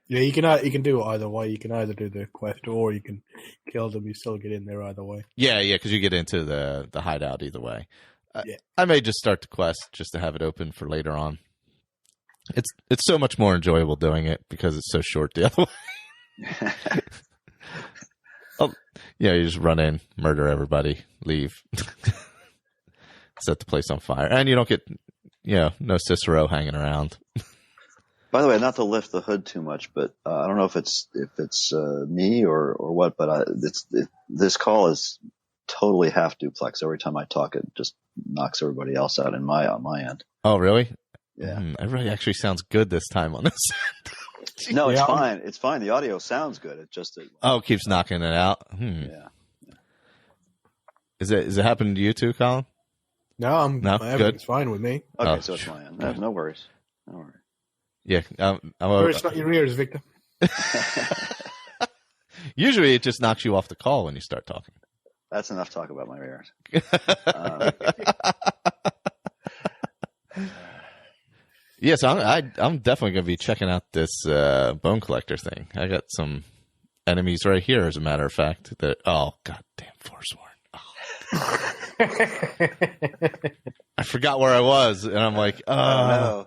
[SPEAKER 3] Yeah, you can do it either way. You can either do the quest or you can kill them. You still get in there either way.
[SPEAKER 1] Yeah, because you get into the hideout either way. I may just start the quest just to have it open for later on. It's so much more enjoyable doing it because it's so short the other way. You just run in, murder everybody, leave, set the place on fire, and you don't get, no Cicero hanging around.
[SPEAKER 2] By the way, not to lift the hood too much, but I don't know if it's me or what, but this call is totally half duplex. Every time I talk, it just knocks everybody else out on my end.
[SPEAKER 1] Oh, really?
[SPEAKER 2] Yeah.
[SPEAKER 1] It really actually sounds good this time on this.
[SPEAKER 2] No, it's fine. It's fine. The audio sounds good. It just
[SPEAKER 1] it keeps knocking it out.
[SPEAKER 2] Yeah.
[SPEAKER 1] Is it happening to you too, Colin?
[SPEAKER 3] No,
[SPEAKER 1] good.
[SPEAKER 3] Everything's fine with me.
[SPEAKER 2] Okay, so it's fine. No worries. No worries.
[SPEAKER 1] Yeah,
[SPEAKER 3] it's not your ears, Victor.
[SPEAKER 1] Usually, it just knocks you off the call when you start talking.
[SPEAKER 2] That's enough talk about my ears.
[SPEAKER 1] Yes, I'm definitely going to be checking out this bone collector thing. I got some enemies right here, as a matter of fact. Oh, goddamn Forsworn. Oh. I forgot where I was, and I'm like, oh,
[SPEAKER 2] no.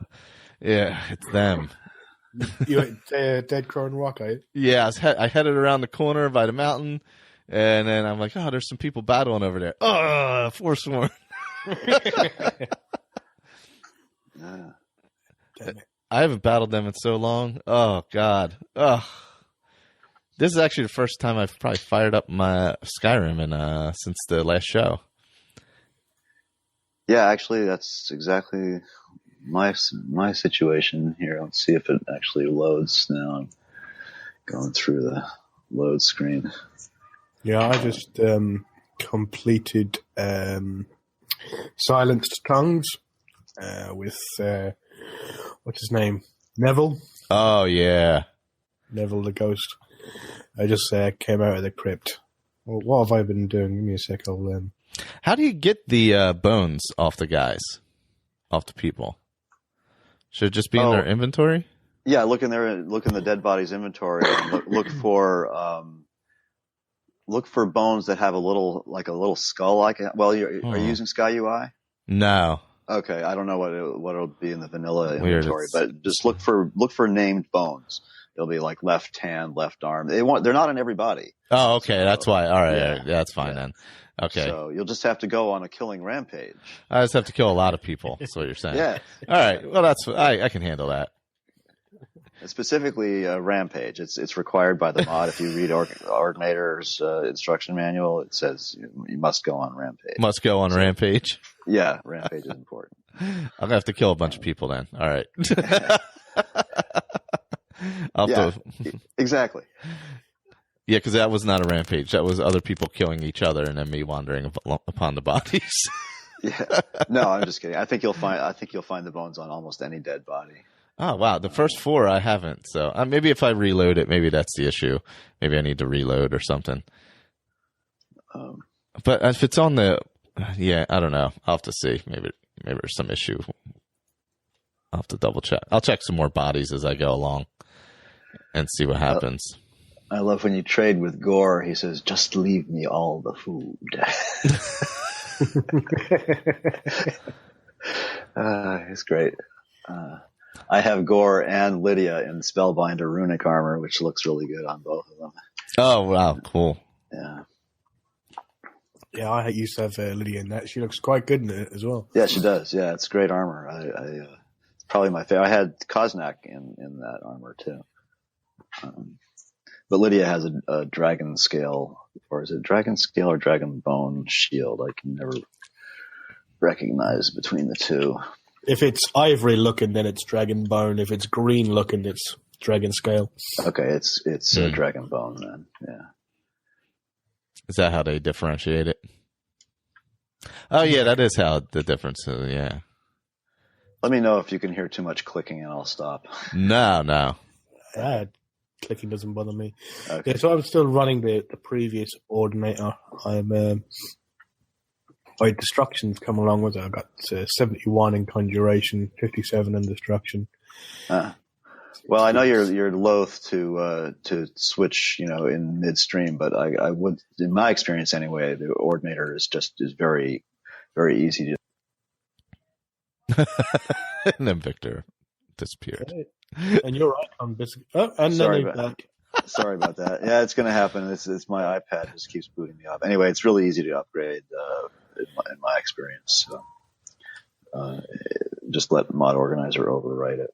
[SPEAKER 1] Yeah, it's them.
[SPEAKER 3] You went Dead Crow and Rock, are you?
[SPEAKER 1] Yeah, I headed around the corner by the mountain, and then I'm like, oh, there's some people battling over there. Oh, Forsworn.
[SPEAKER 3] Damn it.
[SPEAKER 1] I haven't battled them in so long. Oh, God. Oh. This is actually the first time I've probably fired up my Skyrim since the last show.
[SPEAKER 2] Yeah, actually, that's exactly my situation here. Let's see if it actually loads now. I'm going through the load screen.
[SPEAKER 3] Yeah, I just completed Silenced Tongues with what's his name? Neville.
[SPEAKER 1] Oh, yeah.
[SPEAKER 3] Neville the Ghost. I just came out of the crypt. Well, what have I been doing? Give me a sec.
[SPEAKER 1] How do you get the bones off the guys? Off the people? Should it just be in their inventory?
[SPEAKER 2] Yeah, look in the dead body's inventory and look for bones that have a little skull like it. Well, are you using Sky UI?
[SPEAKER 1] No.
[SPEAKER 2] Okay, I don't know what it'll be in the vanilla inventory, but just look for named bones. They'll be like left hand, left arm. They're not on every body.
[SPEAKER 1] Oh, okay,
[SPEAKER 2] so,
[SPEAKER 1] that's why. All right,
[SPEAKER 2] yeah,
[SPEAKER 1] that's fine then. Okay.
[SPEAKER 2] So you'll just have to go on a killing rampage.
[SPEAKER 1] I just have to kill a lot of people. That's what you're saying.
[SPEAKER 2] Yeah.
[SPEAKER 1] All right. Well, I can handle that.
[SPEAKER 2] Specifically, rampage. It's required by the mod. If you read Ordinator's instruction manual, it says you must go on rampage.
[SPEAKER 1] Must go on rampage.
[SPEAKER 2] Yeah, rampage is important.
[SPEAKER 1] I'm gonna have to kill a bunch of people then. All right.
[SPEAKER 2] Exactly.
[SPEAKER 1] Yeah, because that was not a rampage. That was other people killing each other and then me wandering upon the bodies.
[SPEAKER 2] Yeah. No, I'm just kidding. I think you'll find the bones on almost any dead body.
[SPEAKER 1] Oh, wow. The first 4 I haven't. So maybe if I reload it, maybe that's the issue. Maybe I need to reload or something. But if it's on the... Yeah, I don't know. I'll have to see. Maybe there's some issue. I'll have to double check. I'll check some more bodies as I go along and see what happens.
[SPEAKER 2] I love when you trade with Gore. He says, just leave me all the food. It's great. I have Gore and Lydia in Spellbinder runic armor, which looks really good on both of them.
[SPEAKER 1] Oh, wow. Cool.
[SPEAKER 2] Yeah.
[SPEAKER 3] Yeah, I used to have Lydia in that. She looks quite good in it as well.
[SPEAKER 2] Yeah, she does. Yeah, it's great armor. It's probably my favorite. I had Koznak in that armor too. But Lydia has a dragon scale, or is it dragon scale or dragon bone shield? I can never recognize between the two.
[SPEAKER 3] If it's ivory looking, then it's dragon bone. If it's green looking, it's dragon scale.
[SPEAKER 2] Okay, it's dragon bone then. Yeah.
[SPEAKER 1] Is that how they differentiate it? Oh, yeah, that is how the difference is, yeah.
[SPEAKER 2] Let me know if you can hear too much clicking and I'll stop.
[SPEAKER 1] No.
[SPEAKER 3] Clicking doesn't bother me.
[SPEAKER 2] Okay.
[SPEAKER 3] Yeah, so I'm still running the previous Ordinator. My Destruction's come along with it. I got 71 in Conjuration, 57 in Destruction.
[SPEAKER 2] Well, I know you're loath to switch, in midstream, but I would, in my experience anyway, the Ordinator is very, very easy
[SPEAKER 1] to. And then Victor disappeared.
[SPEAKER 3] And you're right. I'm busy. Oh, and
[SPEAKER 2] sorry
[SPEAKER 3] then
[SPEAKER 2] about, sorry about that. Yeah, it's going to happen. It's my iPad just keeps booting me up. Anyway, it's really easy to upgrade in my experience. So, just let Mod Organizer overwrite it.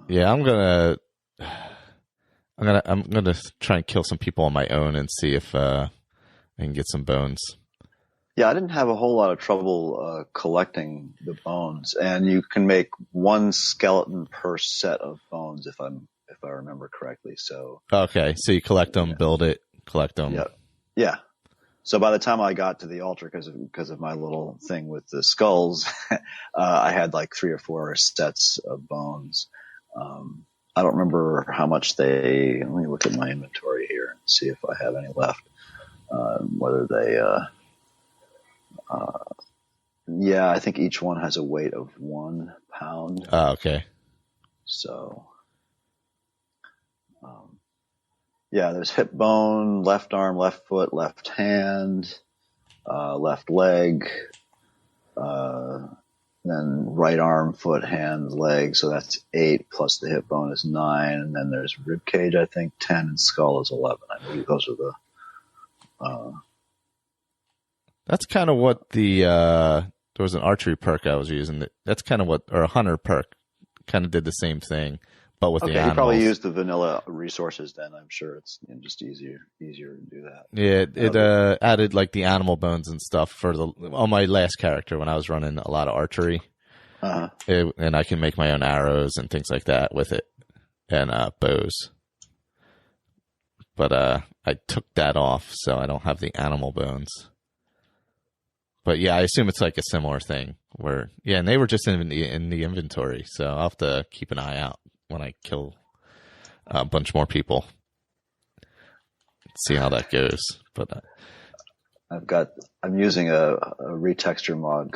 [SPEAKER 1] Yeah, I'm gonna try and kill some people on my own and see if I can get some bones.
[SPEAKER 2] Yeah, I didn't have a whole lot of trouble collecting the bones, and you can make one skeleton per set of bones if I remember correctly. So
[SPEAKER 1] okay, so you collect them, build it, collect them.
[SPEAKER 2] Yeah. So by the time I got to the altar, because of my little thing with the skulls, I had like 3 or 4 sets of bones. I don't remember how much let me look at my inventory here and see if I have any left. Whether they, I think each one has a weight of 1 pound.
[SPEAKER 1] Oh, okay.
[SPEAKER 2] So, Yeah, there's hip bone, left arm, left foot, left hand, left leg, then right arm, foot, hand, leg. So that's 8 plus the hip bone is 9. And then there's rib cage, I think 10, and skull is 11. I believe those are the.
[SPEAKER 1] That's kind of what there was an archery perk I was using. That's kind of or a hunter perk kind of did the same thing, but with the animals.
[SPEAKER 2] You probably used the vanilla resources then. I'm sure it's just easier to do that.
[SPEAKER 1] Yeah, it added like the animal bones and stuff on my last character when I was running a lot of archery. And I can make my own arrows and things like that with it, and bows. But I took that off, so I don't have the animal bones. But yeah, I assume it's like a similar thing where, yeah, and they were just in the inventory, so I'll have to keep an eye out when I kill a bunch more people. See how that goes. But
[SPEAKER 2] I'm using a retexture mod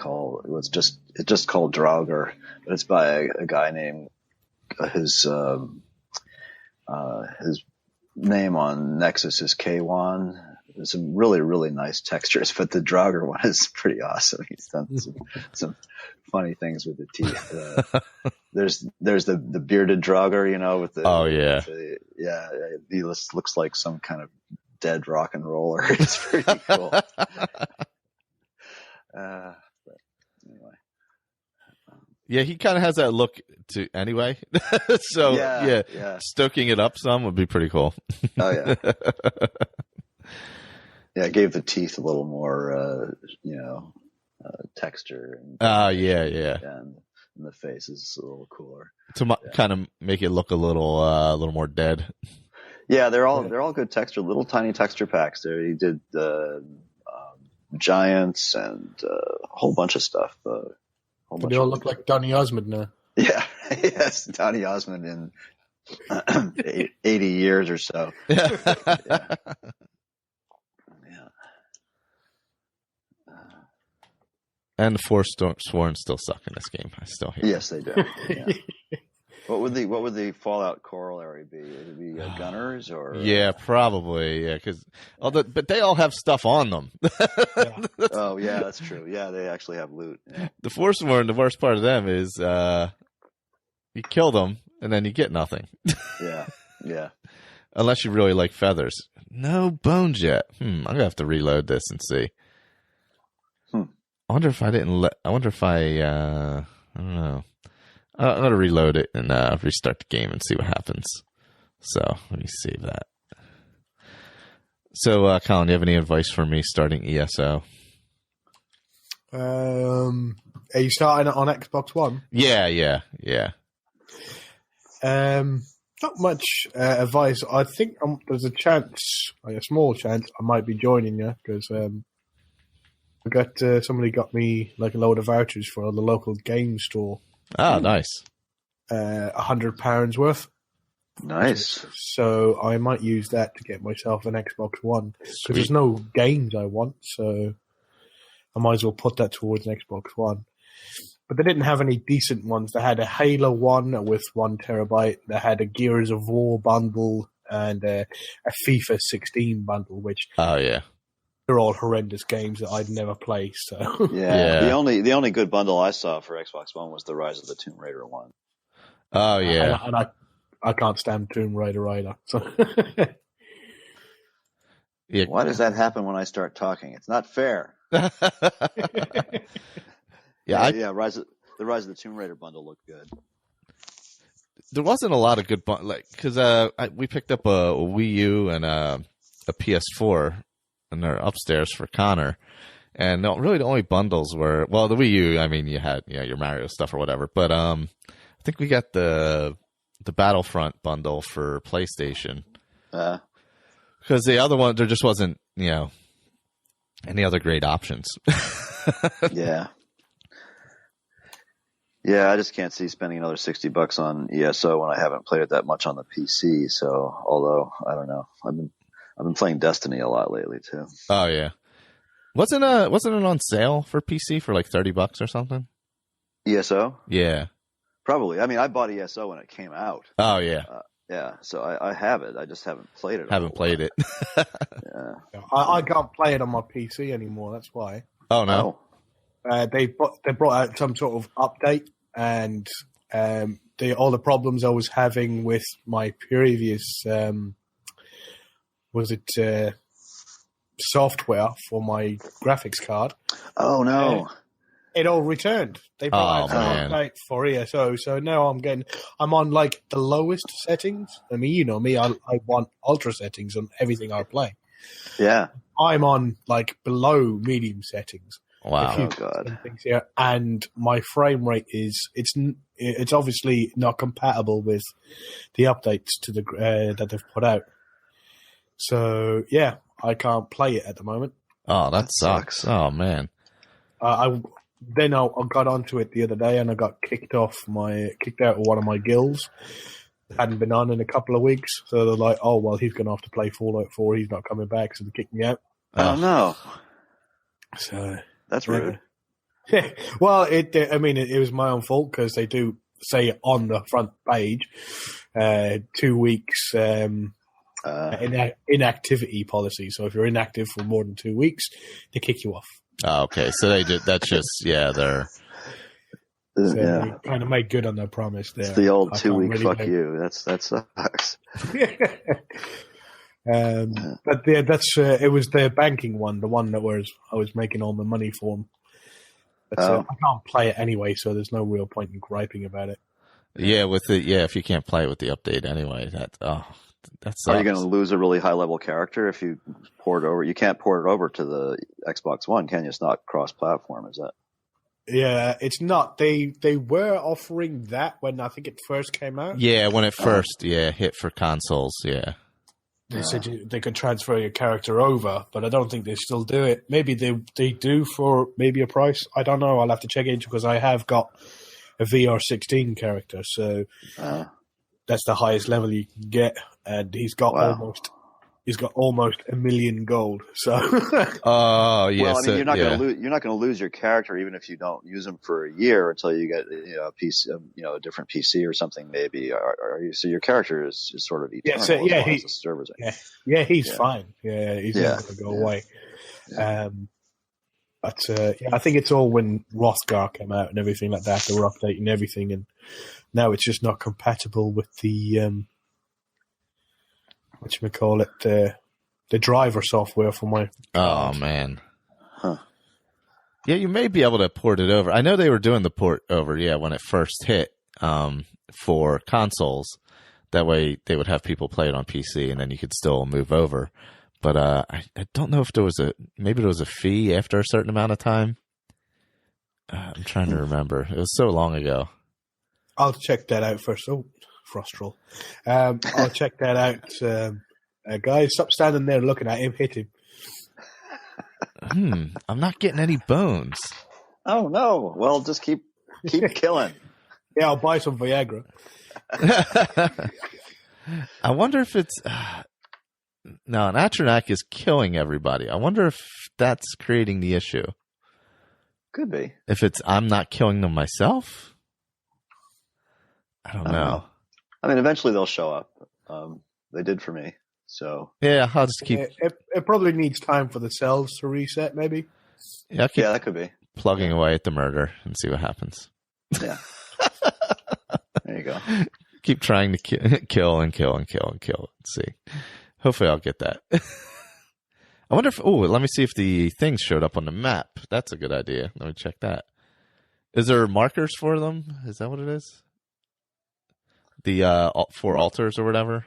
[SPEAKER 2] it's just called Draugr, but it's by a guy named his name on Nexus is K1. There's some really, really nice textures, but the Draugr one is pretty awesome. He's done some funny things with the teeth. There's the bearded Draugr, with the he looks like some kind of dead rock and roller. It's pretty cool. But anyway.
[SPEAKER 1] Yeah, he kind of has that look to anyway. So yeah, stoking it up some would be pretty cool.
[SPEAKER 2] Oh yeah. Yeah, it gave the teeth a little more, texture. And the face is a little cooler
[SPEAKER 1] to kind of make it look a little more dead.
[SPEAKER 2] Yeah, they're all good texture, little tiny texture packs. There, he did giants and a whole bunch of stuff.
[SPEAKER 3] They all look like Donny Osmond now.
[SPEAKER 2] Yeah, yes, Donny Osmond in 80 years or so. Yeah.
[SPEAKER 1] And the Forsworn still suck in this game. I still hate.
[SPEAKER 2] Yes, they do. Yeah. What would the Fallout corollary be? Would it be gunners or?
[SPEAKER 1] Yeah, probably. Yeah, but they all have stuff on them.
[SPEAKER 2] Oh yeah, that's true. Yeah, they actually have loot. Yeah.
[SPEAKER 1] The Forsworn, the worst part of them is you kill them and then you get nothing.
[SPEAKER 2] Yeah.
[SPEAKER 1] Unless you really like feathers. No bones yet. I'm gonna have to reload this and see. I wonder if I don't know. I'm going to reload it and restart the game and see what happens. So, let me save that. So, Colin, do you have any advice for me starting ESO?
[SPEAKER 3] Are you starting it on Xbox One?
[SPEAKER 1] Yeah.
[SPEAKER 3] Not much advice. I think there's a chance, like a small chance, I might be joining you because somebody got me like a load of vouchers for the local game store.
[SPEAKER 1] Oh, nice.
[SPEAKER 3] £100 worth.
[SPEAKER 2] Nice.
[SPEAKER 3] So I might use that to get myself an Xbox One because there's no games I want, so I might as well put that towards an Xbox One. But they didn't have any decent ones. They had a Halo one with 1 terabyte. They had a Gears of War bundle and a FIFA 16 bundle, which they're all horrendous games that I'd never play. So
[SPEAKER 2] yeah. The only good bundle I saw for Xbox One was the Rise of the Tomb Raider one.
[SPEAKER 1] Oh yeah,
[SPEAKER 3] and I can't stand Tomb Raider either. So
[SPEAKER 1] yeah.
[SPEAKER 2] Why does that happen when I start talking? It's not fair.
[SPEAKER 1] The
[SPEAKER 2] Rise of the Tomb Raider bundle looked good.
[SPEAKER 1] There wasn't a lot of good because we picked up a Wii U and a PS4. And they're upstairs for Connor, and really the only bundles were the Wii U. I mean, you had your Mario stuff or whatever, but I think we got the Battlefront bundle for PlayStation because the other one there just wasn't any other great options.
[SPEAKER 2] Yeah, I just can't see spending another $60 on ESO when I haven't played it that much on the PC. So, although I don't know, I've been playing Destiny a lot lately too.
[SPEAKER 1] Oh yeah, wasn't it on sale for PC for like $30 or something?
[SPEAKER 2] ESO?
[SPEAKER 1] Yeah,
[SPEAKER 2] probably. I mean, I bought ESO when it came out.
[SPEAKER 1] Oh yeah,
[SPEAKER 2] Yeah, so I have it. I just haven't played it.
[SPEAKER 1] Haven't played it.
[SPEAKER 2] Yeah.
[SPEAKER 3] I can't play it on my PC anymore. That's why.
[SPEAKER 1] Oh no.
[SPEAKER 3] They brought out some sort of update, and all the problems I was having with my previous software for my graphics card.
[SPEAKER 2] Oh no.
[SPEAKER 3] It all returned. They brought out an update for ESO, so now I'm on like the lowest settings. I mean, you know me, I want ultra settings on everything I play.
[SPEAKER 2] Yeah.
[SPEAKER 3] I'm on like below medium settings.
[SPEAKER 1] Wow.
[SPEAKER 2] Oh god.
[SPEAKER 3] Things here, and my frame rate it's obviously not compatible with the updates to the that they've put out. So yeah, I can't play it at the moment.
[SPEAKER 1] Oh, that sucks. Oh man.
[SPEAKER 3] I got onto it the other day, and I got kicked out of one of my guilds. Hadn't been on in a couple of weeks, so they're like, "Oh well, he's going to have to play Fallout 4. He's not coming back," so they kicked me out.
[SPEAKER 2] Oh no.
[SPEAKER 3] So
[SPEAKER 2] that's rude.
[SPEAKER 3] Yeah. Well, it was my own fault because they do say on the front page, 2 weeks inactivity policy. So if you're inactive for more than 2 weeks, they kick you off.
[SPEAKER 1] Oh, okay, so they did. That's just they're.
[SPEAKER 3] So they kind of made good on their promise there.
[SPEAKER 2] It's the old 2 week fuck you. That sucks.
[SPEAKER 3] But yeah, it was the banking one, the one that I was making all my money for them. But I can't play it anyway, so there's no real point in griping about it.
[SPEAKER 1] Yeah, if you can't play it with the update anyway, that sucks.
[SPEAKER 2] Are you going to lose a really high level character if you port it over? You can't port it over to the Xbox One, can you? It's not cross platform, is that?
[SPEAKER 3] Yeah, it's not. They were offering that when I think it first came out.
[SPEAKER 1] Yeah, when it first hit for consoles, yeah.
[SPEAKER 3] They said they could transfer your character over, but I don't think they still do it. Maybe they do for maybe a price. I don't know. I'll have to check into because I have got a VR16 character, so that's the highest level you can get, and he's got almost 1 million gold. So,
[SPEAKER 1] oh yeah.
[SPEAKER 2] Well, I mean, you're not going to lose your character even if you don't use him for a year until you get a PC, a different PC or something. Maybe are you? So your character is sort of eternal.
[SPEAKER 3] He's fine. Yeah, he's not going to go away.
[SPEAKER 2] Yeah.
[SPEAKER 3] But I think it's all when Rothgar came out and everything like that. They were updating everything, and now it's just not compatible with the the driver software for my.
[SPEAKER 1] Oh man. Huh. Yeah, you may be able to port it over. I know they were doing the port over. Yeah, when it first hit for consoles. That way, they would have people play it on PC, and then you could still move over. But I don't know if there was maybe there was a fee after a certain amount of time. I'm trying to remember. It was so long ago.
[SPEAKER 3] I'll check that out first. Oh, Frostral. I'll check that out. Guys, stop standing there looking at him. Hit him.
[SPEAKER 1] I'm not getting any bones.
[SPEAKER 2] Oh, no. Well, just keep killing.
[SPEAKER 3] Yeah, I'll buy some Viagra.
[SPEAKER 1] I wonder if it's... No, an Atronach is killing everybody. I wonder if that's creating the issue.
[SPEAKER 2] Could be.
[SPEAKER 1] If it's I'm not killing them myself? I don't know.
[SPEAKER 2] I mean, eventually they'll show up. They did for me. So
[SPEAKER 1] yeah, I'll just keep...
[SPEAKER 3] It probably needs time for the cells to reset, maybe.
[SPEAKER 1] Yeah,
[SPEAKER 2] that could be.
[SPEAKER 1] Plugging away at the murder and see what happens.
[SPEAKER 2] Yeah. There you go.
[SPEAKER 1] Keep trying to kill and kill and kill and kill. Let's see. Hopefully I'll get that. I wonder if... Oh, let me see if the things showed up on the map. That's a good idea. Let me check that. Is there markers for them? Is that what it is? The 4 altars or whatever?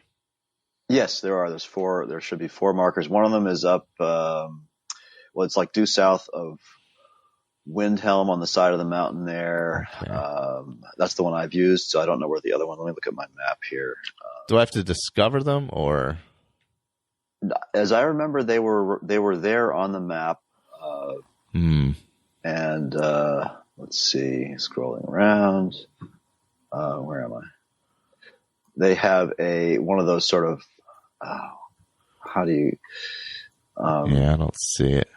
[SPEAKER 2] Yes, there are. There should be 4 markers. One of them is up... it's like due south of Windhelm on the side of the mountain there. Okay. That's the one I've used, so I don't know where the other one... Let me look at my map here.
[SPEAKER 1] Do I have to discover them, or...
[SPEAKER 2] As I remember, they were there on the map. And let's see, scrolling around. Where am I? They have one of those sort of. How do you?
[SPEAKER 1] Yeah, I don't see it.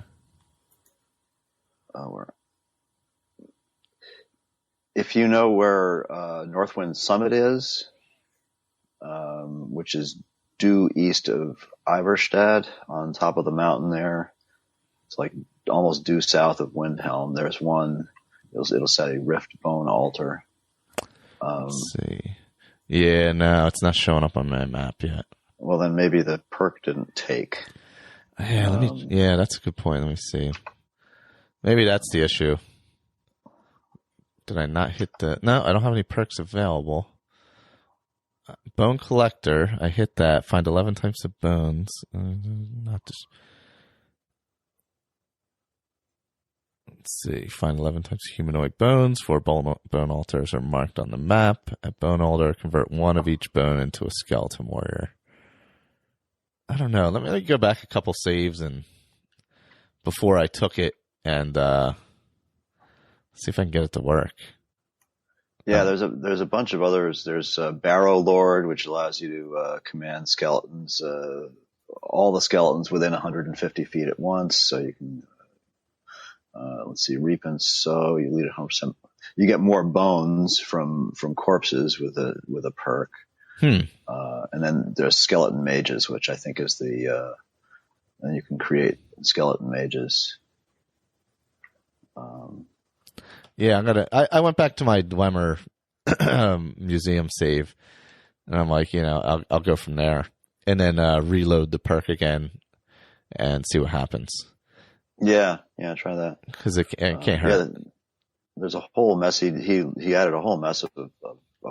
[SPEAKER 2] If you know where Northwind Summit is, which is due east of Iverstad on top of the mountain there. It's like almost due south of Windhelm. There's one. It'll say Rift Bone Altar.
[SPEAKER 1] Let's see. Yeah, no, it's not showing up on my map yet.
[SPEAKER 2] Well, then maybe the perk didn't take.
[SPEAKER 1] Yeah, yeah, that's a good point. Let me see. Maybe that's the issue. Did I not hit the... No, I don't have any perks available. Bone Collector, I hit that. Find 11 types of bones. Not just... Let's see. Find 11 types of humanoid bones. 4 bone altars are marked on the map. At Bone Altar, convert one of each bone into a skeleton warrior. I don't know. Let me go back a couple saves and before I took it and see if I can get it to work.
[SPEAKER 2] Yeah, there's a bunch of others. There's Barrow Lord, which allows you to command skeletons, all the skeletons within 150 feet at once. So you can, let's see, Reap and Sow. You lead 100%. You get more bones from corpses with a perk. And then there's skeleton mages, which I think is the, then you can create skeleton mages.
[SPEAKER 1] Yeah, I went back to my Dwemer museum save, and I'm like, I'll go from there, and then reload the perk again, and see what happens. Yeah,
[SPEAKER 2] try that
[SPEAKER 1] because it can't hurt.
[SPEAKER 2] Yeah, there's a whole mess. He added a whole mess of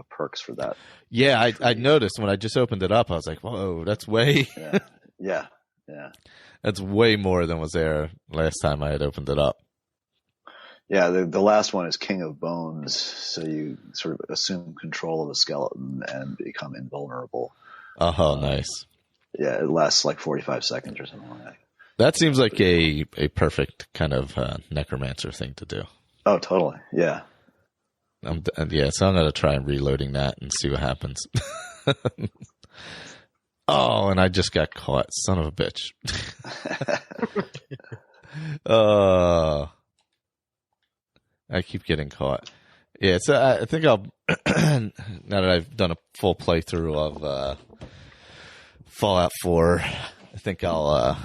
[SPEAKER 2] perks for that.
[SPEAKER 1] Yeah, I noticed when I just opened it up, I was like, whoa, that's way.
[SPEAKER 2] Yeah.
[SPEAKER 1] That's way more than was there last time I had opened it up.
[SPEAKER 2] Yeah, the last one is King of Bones, so you sort of assume control of a skeleton and become invulnerable.
[SPEAKER 1] Oh, nice.
[SPEAKER 2] Yeah, it lasts like 45 seconds or something like that.
[SPEAKER 1] That seems like a perfect kind of necromancer thing to do.
[SPEAKER 2] Oh, totally. Yeah.
[SPEAKER 1] So I'm going to try reloading that and see what happens. Oh, and I just got caught. Son of a bitch. I keep getting caught. Yeah, so I think I'll, now that I've done a full playthrough of Fallout 4, I think I'll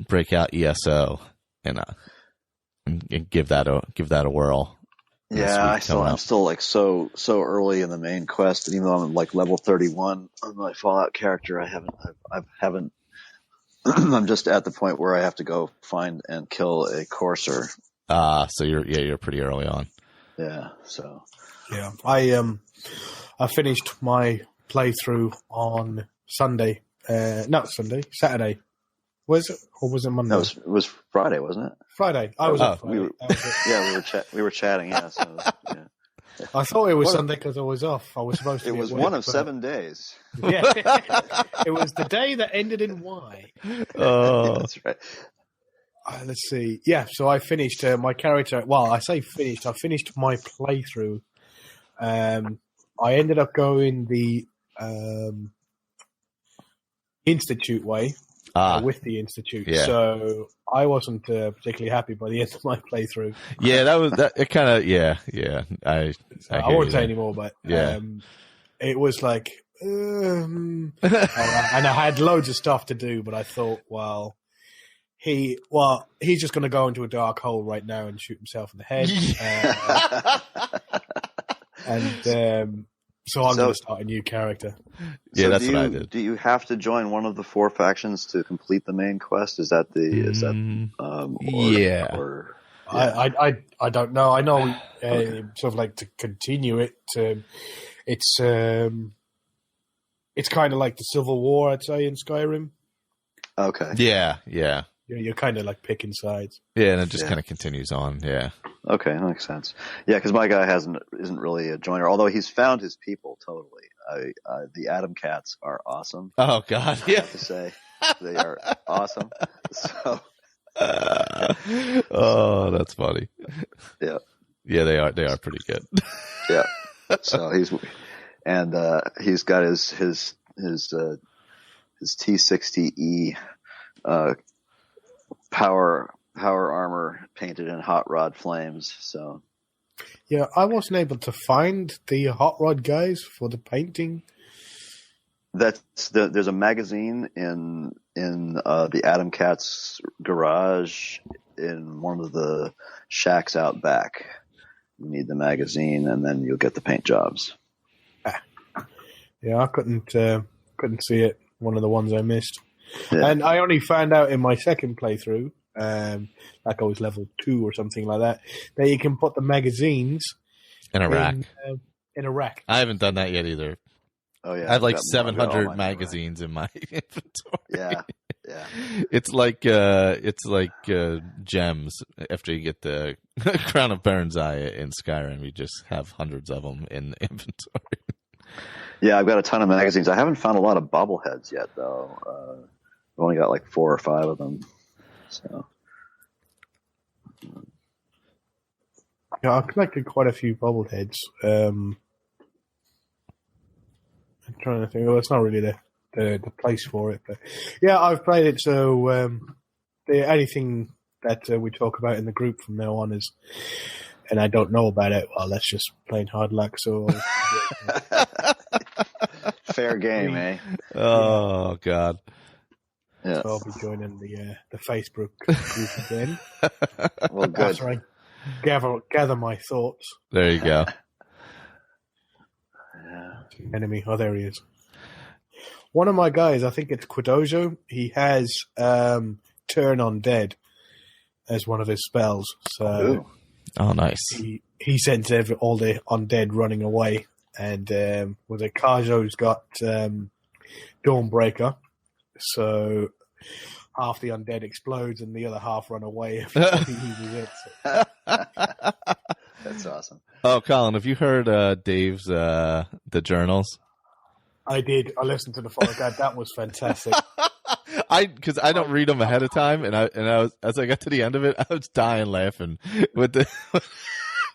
[SPEAKER 1] break out ESO and give that a whirl.
[SPEAKER 2] Yeah, I'm still like so early in the main quest, and even though I'm like level 31 on my Fallout character, I haven't. I'm just at the point where I have to go find and kill a courser.
[SPEAKER 1] So you're pretty early on.
[SPEAKER 2] Yeah. So.
[SPEAKER 3] Yeah, I finished my playthrough on Sunday. Not Sunday, Saturday. Was it, or was it Monday?
[SPEAKER 2] No, it was Friday, wasn't it?
[SPEAKER 3] Friday. I was off Friday.
[SPEAKER 2] We were chatting. Yeah. So, yeah.
[SPEAKER 3] I thought it was Sunday because I was off. I was supposed to.
[SPEAKER 2] It was one of 7 days.
[SPEAKER 3] Yeah, it was the day that ended in Y.
[SPEAKER 1] Oh,
[SPEAKER 2] that's right.
[SPEAKER 3] Let's see. Yeah, so I finished my character. Well, I say finished. I finished my playthrough. I ended up going the Institute way. With the Institute, so I wasn't particularly happy by the end of my playthrough.
[SPEAKER 1] Yeah, that was that. It kind of, yeah. I
[SPEAKER 3] won't say anymore, but it was like, and I had loads of stuff to do, but I thought, he's just going to go into a dark hole right now and shoot himself in the head, so I'm going to start a new character.
[SPEAKER 1] Yeah, that's what I did.
[SPEAKER 2] Do you have to join one of the 4 factions to complete the main quest? I
[SPEAKER 3] don't know. I know sort of like to continue it. It's kind of like the Civil War, I'd say, in Skyrim.
[SPEAKER 2] Okay.
[SPEAKER 1] Yeah.
[SPEAKER 3] You're kind of like picking sides.
[SPEAKER 1] Yeah, and it just kind of continues on. Yeah.
[SPEAKER 2] Okay, that makes sense. Yeah, because my guy isn't really a joiner, although he's found his people totally. The Atom Cats are awesome.
[SPEAKER 1] Oh God, yeah.
[SPEAKER 2] I have to say they are awesome. So.
[SPEAKER 1] Oh, that's funny.
[SPEAKER 2] Yeah.
[SPEAKER 1] Yeah, they are. They are pretty good.
[SPEAKER 2] Yeah. So he's got his T60E power armor painted in hot rod flames. So
[SPEAKER 3] yeah, I wasn't able to find the hot rod guys for the painting.
[SPEAKER 2] There's a magazine in the Adam Cat's garage in one of the shacks out back. You need the magazine, and then you'll get the paint jobs.
[SPEAKER 3] Yeah, I couldn't see it. One of the ones I missed,
[SPEAKER 2] Yeah.
[SPEAKER 3] and I only found out in my second playthrough, like I was level 2 or something like that you can put the magazines
[SPEAKER 1] in a rack.
[SPEAKER 3] In a rack.
[SPEAKER 1] I haven't done that yet either.
[SPEAKER 2] Oh yeah,
[SPEAKER 1] I have like
[SPEAKER 2] I've got all
[SPEAKER 1] 700
[SPEAKER 2] my
[SPEAKER 1] magazines in my inventory.
[SPEAKER 2] Yeah.
[SPEAKER 1] It's like gems. After you get the Crown of Burn's Eye in Skyrim, you just have hundreds of them in the inventory.
[SPEAKER 2] Yeah, I've got a ton of magazines. I haven't found a lot of bobbleheads yet, though. I've only got like 4 or 5 of them. So.
[SPEAKER 3] Yeah, I've collected quite a few bobbleheads. I'm trying to think. Well, it's not really the place for it, but yeah, I've played it. So anything that we talk about in the group from now on is, and I don't know about it. Well, that's just plain hard luck. So
[SPEAKER 2] Fair game, eh?
[SPEAKER 1] Oh God.
[SPEAKER 2] Yeah.
[SPEAKER 3] So I'll be joining the Facebook group again.
[SPEAKER 2] Well, good.
[SPEAKER 3] After I gather my thoughts.
[SPEAKER 1] There you go.
[SPEAKER 3] Enemy. Oh, there he is. One of my guys, I think it's Quadojo, he has Turn Undead as one of his spells. So
[SPEAKER 1] Oh, nice.
[SPEAKER 3] he sends all the undead running away. And with it, Kajo's got Dawnbreaker. So half the undead explodes and the other half run away if he uses it. So.
[SPEAKER 2] That's awesome.
[SPEAKER 1] Oh, Colin, have you heard Dave's the journals?
[SPEAKER 3] I did. I listened to the follow. God, that was fantastic.
[SPEAKER 1] Because I don't read them ahead of time, and I was, as I got to the end of it, I was dying laughing with the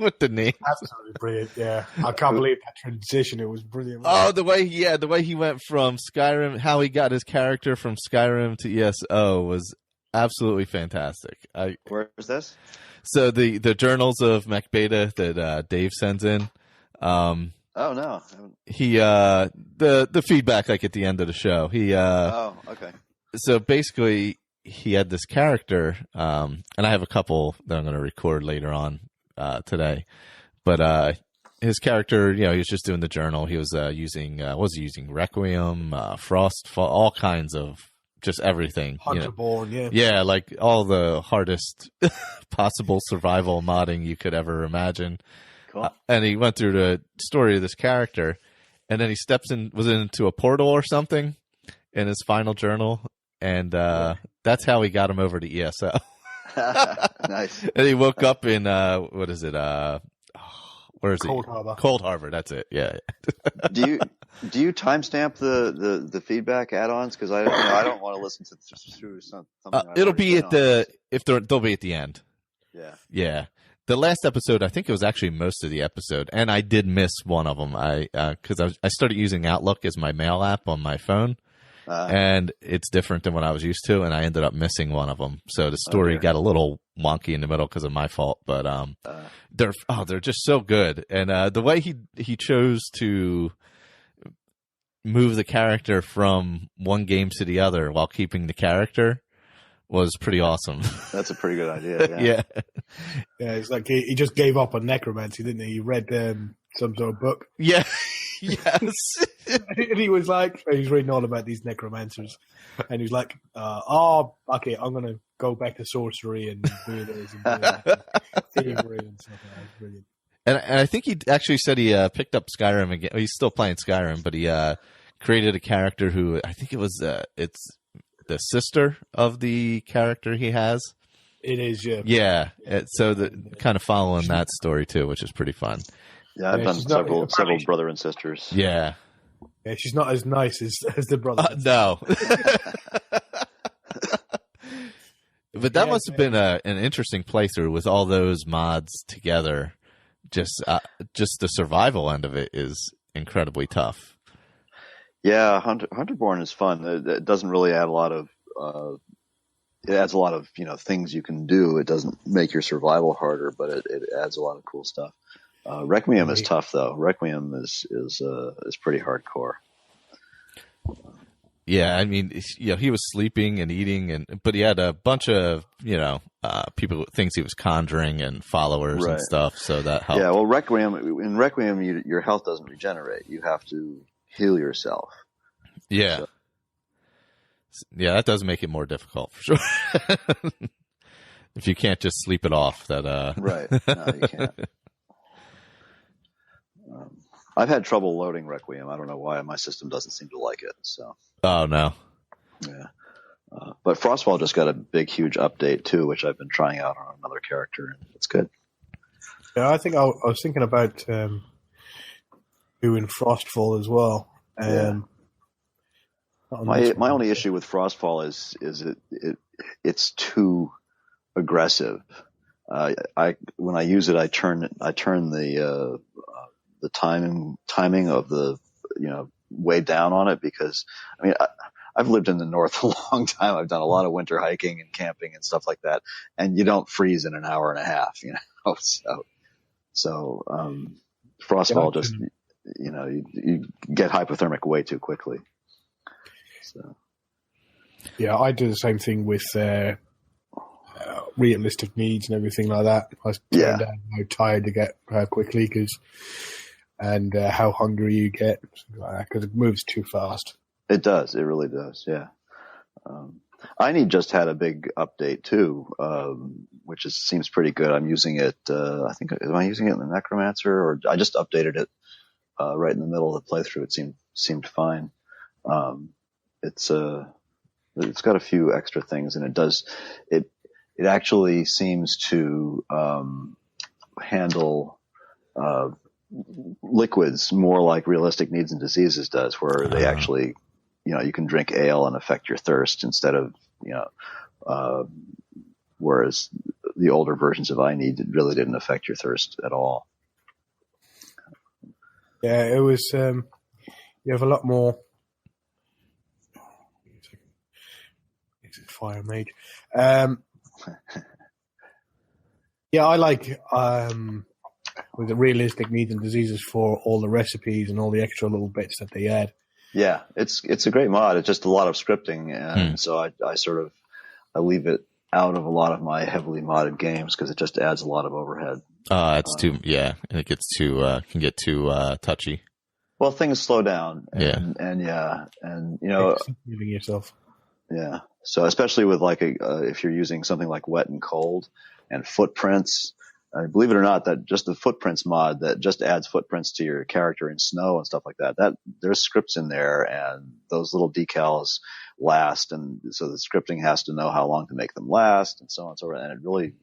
[SPEAKER 1] with the names.
[SPEAKER 3] Absolutely brilliant. Yeah, I can't believe that transition. It was brilliant.
[SPEAKER 1] Oh, the way he went from Skyrim, how he got his character from Skyrim to ESO was absolutely fantastic.
[SPEAKER 2] Where is this?
[SPEAKER 1] So the journals of Mech Beta that Dave sends in.
[SPEAKER 2] Oh no!
[SPEAKER 1] He the feedback like at the end of the show.
[SPEAKER 2] Oh, okay.
[SPEAKER 1] So basically, he had this character, and I have a couple that I'm going to record later on today. But his character, he was just doing the journal. He was using Requiem, Frostfall, all kinds of just everything.
[SPEAKER 3] Hunterborn,
[SPEAKER 1] yeah, like all the hardest possible survival modding you could ever imagine.
[SPEAKER 2] Cool.
[SPEAKER 1] And he went through the story of this character, and then he was into a portal or something in his final journal, and that's how he got him over to ESO.
[SPEAKER 2] Nice.
[SPEAKER 1] And he woke up in what is it? Where is
[SPEAKER 3] Cold
[SPEAKER 1] he?
[SPEAKER 3] Harbor.
[SPEAKER 1] Cold Harbor. That's it. Yeah.
[SPEAKER 2] Do you timestamp the feedback add-ons? Because I don't want to listen through something.
[SPEAKER 1] It'll be at they'll be at the end.
[SPEAKER 2] Yeah.
[SPEAKER 1] Yeah. The last episode, I think it was actually most of the episode, and I did miss one of them. Because I started using Outlook as my mail app on my phone, and it's different than what I was used to, and I ended up missing one of them. So the story got a little wonky in the middle because of my fault, but they're just so good, and the way he chose to move the character from one game to the other while keeping the character was pretty awesome. That's
[SPEAKER 2] a pretty good idea.
[SPEAKER 1] Yeah.
[SPEAKER 3] Yeah, it's like he just gave up on necromancy, didn't he? He read some sort of book.
[SPEAKER 1] Yeah. Yes.
[SPEAKER 3] And he was like, he's reading all about these necromancers. And he's like, okay, I'm going to go back to sorcery and do this and do that. Thievery and stuff like that. Brilliant.
[SPEAKER 1] And I think he actually said he picked up Skyrim again. Well, he's still playing Skyrim, but he created a character who I think it's the sister of the character he has.
[SPEAKER 3] It is, yeah.
[SPEAKER 1] Yeah. So kind of following that story too, which is pretty fun.
[SPEAKER 2] Yeah, I've done several brother and sisters.
[SPEAKER 1] Yeah.
[SPEAKER 3] Yeah, she's not as nice as the brother.
[SPEAKER 1] No. But that must have been an interesting playthrough with all those mods together. Just the survival end of it is incredibly tough.
[SPEAKER 2] Yeah, Hunterborn is fun. It doesn't really add a lot of. It adds a lot of things you can do. It doesn't make your survival harder, but it adds a lot of cool stuff. Requiem is tough though. Requiem is pretty hardcore.
[SPEAKER 1] Yeah, I mean, he was sleeping and eating, but he had a bunch of people thinks he was conjuring and followers and stuff, so that helped.
[SPEAKER 2] Yeah, well, in Requiem, your health doesn't regenerate; you have to heal yourself.
[SPEAKER 1] Yeah, so. Yeah, that does make it more difficult for sure. If you can't just sleep it off, that
[SPEAKER 2] right? No, you can't. I've had trouble loading Requiem. I don't know why. My system doesn't seem to like it. So.
[SPEAKER 1] Oh no.
[SPEAKER 2] Yeah. But Frostfall just got a big, huge update too, which I've been trying out on another character, and it's good.
[SPEAKER 3] Yeah, I think I was thinking about doing Frostfall as well.
[SPEAKER 2] My only issue with Frostfall is it's too aggressive. When I use it, I turn the timing of the way down on it, because I mean I've lived in the north a long time. I've done a lot of winter hiking and camping and stuff like that, and you don't freeze in an hour and a half, So Frostfall just you get hypothermic way too quickly. So
[SPEAKER 3] yeah, I do the same thing with realistic needs and everything like that. I turn down how tired you get quickly and how hungry you get, because it moves too fast. It
[SPEAKER 2] does. It really does. Yeah. I Need just had a big update too, which seems pretty good. I'm using it. I think am I using it in the Necromancer, or I just updated it right in the middle of the playthrough. It seemed fine. It's got a few extra things, and it actually seems to handle liquids more like Realistic Needs and Diseases does, where they actually, you can drink ale and affect your thirst instead of, whereas the older versions of I Need really didn't affect your thirst at all.
[SPEAKER 3] Yeah, it was, you have a lot more. Fire Mage. Yeah, I like with the Realistic Needs and Diseases for all the recipes and all the extra little bits that they add.
[SPEAKER 2] Yeah, it's a great mod. It's just a lot of scripting, and so I leave it out of a lot of my heavily modded games because it just adds a lot of overhead.
[SPEAKER 1] It's it gets too can get too touchy.
[SPEAKER 2] Well, things slow down, and
[SPEAKER 3] moving yourself.
[SPEAKER 2] Yeah. So especially with if you're using something like Wet and Cold and footprints, believe it or not, that just the footprints mod that just adds footprints to your character in snow and stuff like that there's scripts in there, and those little decals last, and so the scripting has to know how long to make them last, and so on and so forth. And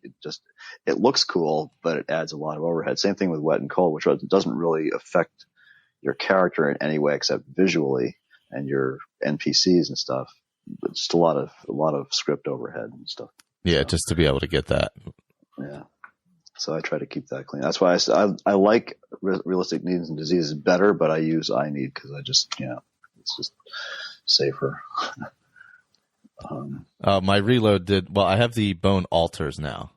[SPEAKER 2] it looks cool, but it adds a lot of overhead. Same thing with Wet and Cold, which doesn't really affect your character in any way except visually and your NPCs and stuff. But just a lot of script overhead and stuff.
[SPEAKER 1] Yeah, just to be able to get that.
[SPEAKER 2] Yeah. So I try to keep that clean. That's why I like Realistic Needs and Diseases better, but I use I Need because I just, it's just safer.
[SPEAKER 1] My reload I have the bone altars now.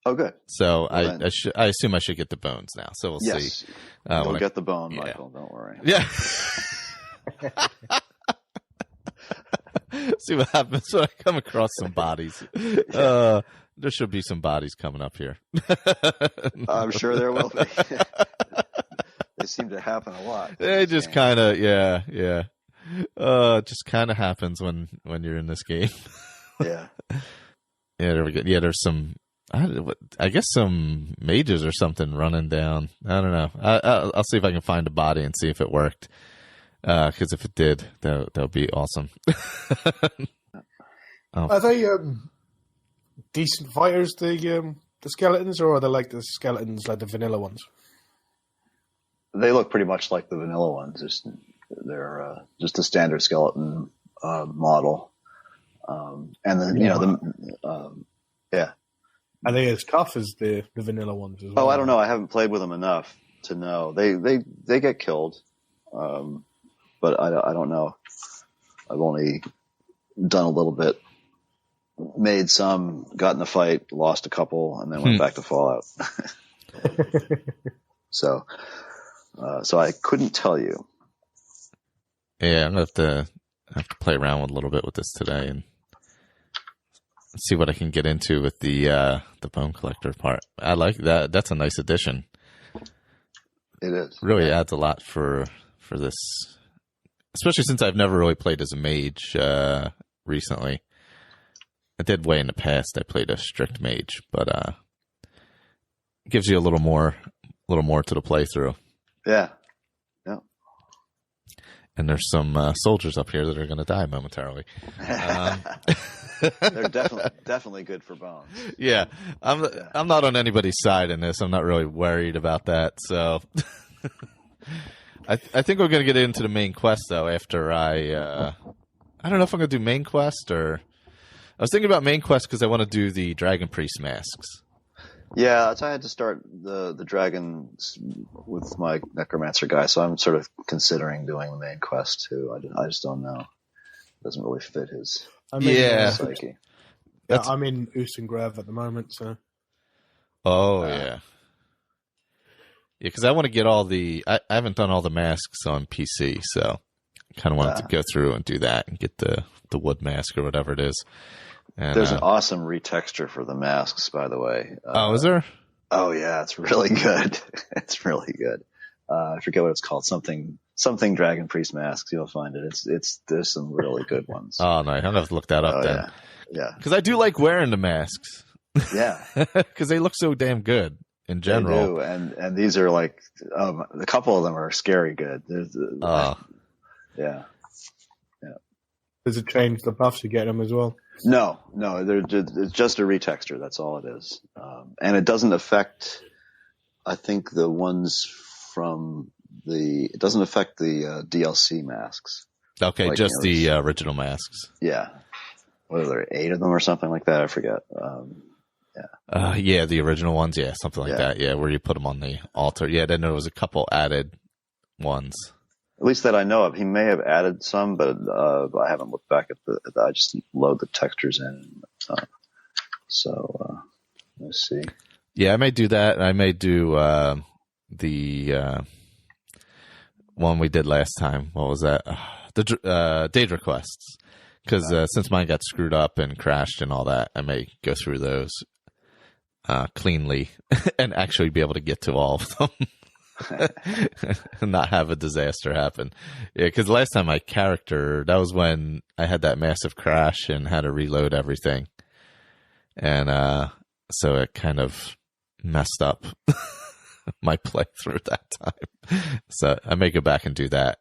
[SPEAKER 2] Oh, good.
[SPEAKER 1] So I assume I should get the bones now. So we'll see.
[SPEAKER 2] You'll get the bone, Michael. Don't worry.
[SPEAKER 1] Yeah. See what happens when I come across some bodies. There should be some bodies coming up here.
[SPEAKER 2] I'm sure there will be. They seem to happen a lot.
[SPEAKER 1] They just kind of, yeah. It just kind of happens when you're in this game.
[SPEAKER 2] Yeah.
[SPEAKER 1] Yeah, there we go. Yeah, there's some, I guess some mages or something running down. I don't know. I'll see if I can find a body and see if it worked. Because if it did, that would be awesome.
[SPEAKER 3] Are they decent fighters, the skeletons, or are they like the skeletons, like the vanilla ones?
[SPEAKER 2] They look pretty much like the vanilla ones. They're just a standard skeleton model, and then yeah.
[SPEAKER 3] Are they as tough as the vanilla ones as well?
[SPEAKER 2] Oh, I don't know. I haven't played with them enough to know. They get killed. But I don't know. I've only done a little bit, made some, got in a fight, lost a couple, and then went back to Fallout. So I couldn't tell you.
[SPEAKER 1] Yeah, I'm gonna have to play around with a little bit with this today and see what I can get into with the bone collector part. I like that. That's a nice addition.
[SPEAKER 2] It is.
[SPEAKER 1] Really adds a lot for this, especially since I've never really played as a mage recently. I did way in the past. I played a strict mage, but it gives you a little more to the playthrough.
[SPEAKER 2] Yeah.
[SPEAKER 1] And there's some soldiers up here that are going to die momentarily.
[SPEAKER 2] They're definitely good for bones.
[SPEAKER 1] Yeah, I'm not on anybody's side in this. I'm not really worried about that. So, I think we're going to get into the main quest though. After I don't know if I'm going to do main quest or I was thinking about main quest because I want to do the Dragon Priest masks.
[SPEAKER 2] Yeah, so I had to start the dragons with my necromancer guy, so I'm sort of considering doing the main quest too. I just don't know. It doesn't really fit his psyche.
[SPEAKER 3] Yeah, I'm in Ustengrav at the moment, so.
[SPEAKER 1] Oh yeah, because I want to get all the. I haven't done all the masks on PC, so I kind of wanted to go through and do that and get the wood mask or whatever it is. And,
[SPEAKER 2] there's an awesome retexture for the masks, by the way.
[SPEAKER 1] Is there?
[SPEAKER 2] Oh yeah, it's really good. It's really good. I forget what it's called. Something Dragon Priest masks. You'll find it. There's some really good ones.
[SPEAKER 1] Oh no, I'm gonna have to look that up then.
[SPEAKER 2] Yeah.
[SPEAKER 1] Because I do like wearing the masks.
[SPEAKER 2] Yeah.
[SPEAKER 1] Because they look so damn good in general.
[SPEAKER 2] They do. And these are like a couple of them are scary good. Yeah.
[SPEAKER 3] Does it change the buffs you get them as well?
[SPEAKER 2] No, it's just a retexture. That's all it is. And it doesn't affect, I think the ones it doesn't affect the DLC masks.
[SPEAKER 1] Okay, like, just the original masks.
[SPEAKER 2] Yeah. What are there, 8 of them or something like that? I forget.
[SPEAKER 1] The original ones. Yeah, something like that. Yeah, where you put them on the altar. Yeah, then there was a couple added ones.
[SPEAKER 2] At least that I know of. He may have added some, but I haven't looked back at I just load the textures in. Let's see.
[SPEAKER 1] Yeah, I may do that. I may do the one we did last time. What was that? The Daedra quests. Because since mine got screwed up and crashed and all that, I may go through those cleanly and actually be able to get to all of them. And not have a disaster happen. Yeah, because last time my character, that was when I had that massive crash and had to reload everything. And so it kind of messed up my playthrough that time. So I may go back and do that.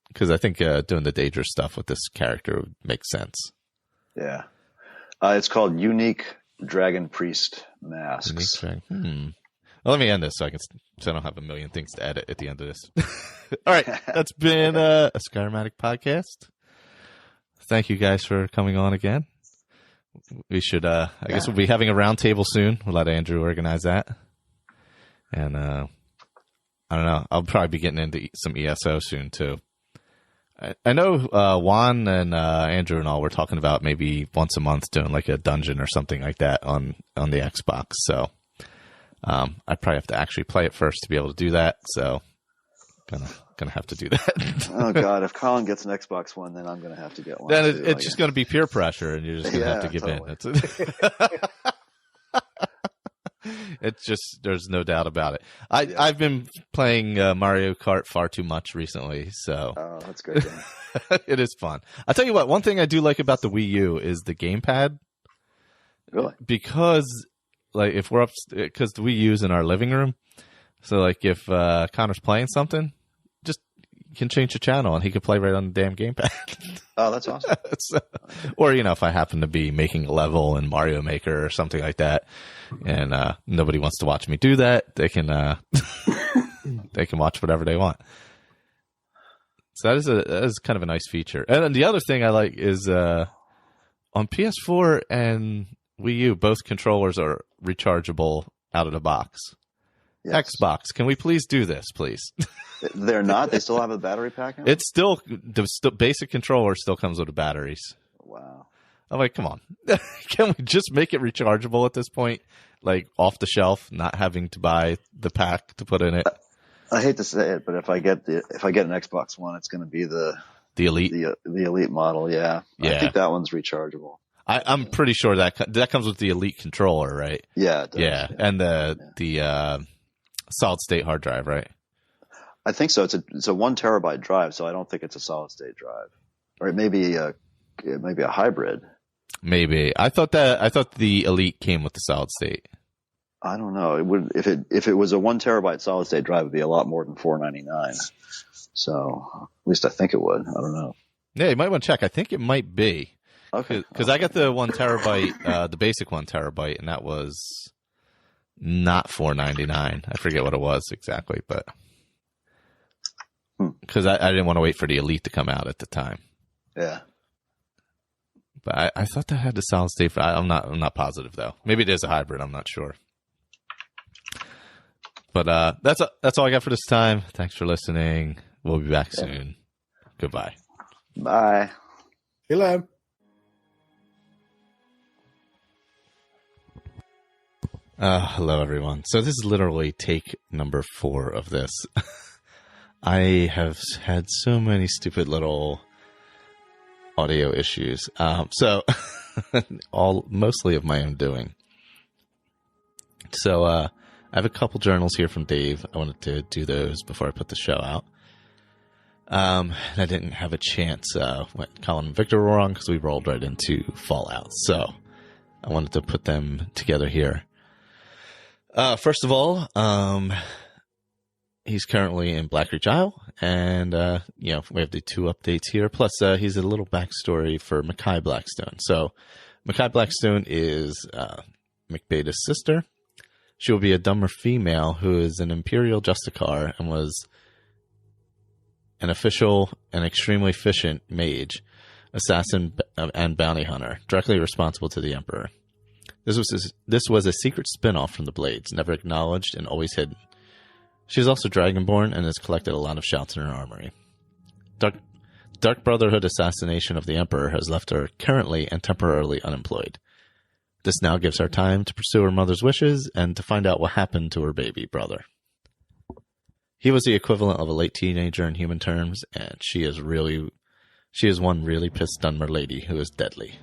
[SPEAKER 1] Because I think doing the Daedra stuff with this character would make sense.
[SPEAKER 2] Yeah. It's called Unique Dragon Priest Masks.
[SPEAKER 1] Well, let me end this so I don't have a million things to edit at the end of this. All right. That's been a Skyrim Addict podcast. Thank you guys for coming on again. We should, I guess we'll be having a round table soon. We'll let Andrew organize that. And I don't know. I'll probably be getting into some ESO soon, too. I know Juan and Andrew and all were talking about maybe once a month doing like a dungeon or something like that on the Xbox. So I probably have to actually play it first to be able to do that. So gonna have to do that.
[SPEAKER 2] Oh God! If Colin gets an Xbox One, then I'm gonna have to get one.
[SPEAKER 1] Then it's just gonna be peer pressure, and you're just gonna have to give in. It's just, there's no doubt about it. I've been playing Mario Kart far too much recently, so.
[SPEAKER 2] Oh, that's great.
[SPEAKER 1] It is fun. I'll tell you what, one thing I do like about the Wii U is the gamepad.
[SPEAKER 2] Really?
[SPEAKER 1] Because, like, because the Wii U's in our living room, so, like, if Connor's playing something, just, you can change the channel and he can play right on the damn gamepad.
[SPEAKER 2] Oh, that's awesome.
[SPEAKER 1] Or, if I happen to be making a level in Mario Maker or something like that, and nobody wants to watch me do that, they can they can watch whatever they want. So that is kind of a nice feature. And then the other thing I like is on PS4 and Wii U, both controllers are rechargeable out of the box. Yes. Xbox, can we please do this, please?
[SPEAKER 2] They're not? They still have a battery pack in it?
[SPEAKER 1] It's still, the basic controller still comes with the batteries.
[SPEAKER 2] Wow.
[SPEAKER 1] I'm like, come on. Can we just make it rechargeable at this point? Like, off the shelf, not having to buy the pack to put in it?
[SPEAKER 2] I hate to say it, but if I get an Xbox One, it's going to be the
[SPEAKER 1] Elite,
[SPEAKER 2] the Elite model. Yeah,
[SPEAKER 1] yeah.
[SPEAKER 2] I think that one's rechargeable.
[SPEAKER 1] I'm pretty sure that comes with the Elite controller, right?
[SPEAKER 2] Yeah, it does,
[SPEAKER 1] yeah, and the solid state hard drive, right?
[SPEAKER 2] I think so. It's a 1 terabyte drive, so I don't think it's a solid state drive, or it may be a hybrid. Maybe
[SPEAKER 1] I thought the Elite came with the solid state.
[SPEAKER 2] I don't know. It would if it was a 1 terabyte solid state drive, it'd be a lot more than $499. So at least I think it would. I don't know.
[SPEAKER 1] Yeah, you might want to check. I think it might be.
[SPEAKER 2] Okay.
[SPEAKER 1] Because I got the 1 terabyte, the basic 1 terabyte, and that was not $499. I forget what it was exactly, but because I didn't want to wait for the Elite to come out at the time.
[SPEAKER 2] Yeah.
[SPEAKER 1] But I thought that had the solid state. I'm not positive though. Maybe it is a hybrid. I'm not sure. But that's all I got for this time. Thanks for listening. We'll be back soon. Goodbye.
[SPEAKER 2] Bye.
[SPEAKER 3] Hello.
[SPEAKER 1] Hello, everyone. So this is literally take number 4 of this. I have had so many stupid little audio issues. So mostly of my own doing. So I have a couple journals here from Dave. I wanted to do those before I put the show out. I didn't have a chance when Colin and Victor were on because we rolled right into Fallout. So I wanted to put them together here. First of all, he's currently in Blackreach Isle, and we have the 2 updates here. Plus, he's a little backstory for Mackay Blackstone. So, Mackay Blackstone is McBeta's sister. She will be a dumber female who is an Imperial Justicar and was an official and extremely efficient mage, assassin, and bounty hunter, directly responsible to the Emperor. This was a secret spin-off from the Blades, never acknowledged and always hidden. She is also Dragonborn and has collected a lot of shouts in her armory. Dark Brotherhood assassination of the Emperor has left her currently and temporarily unemployed. This now gives her time to pursue her mother's wishes and to find out what happened to her baby brother. He was the equivalent of a late teenager in human terms, and she is one really pissed Dunmer lady who is deadly.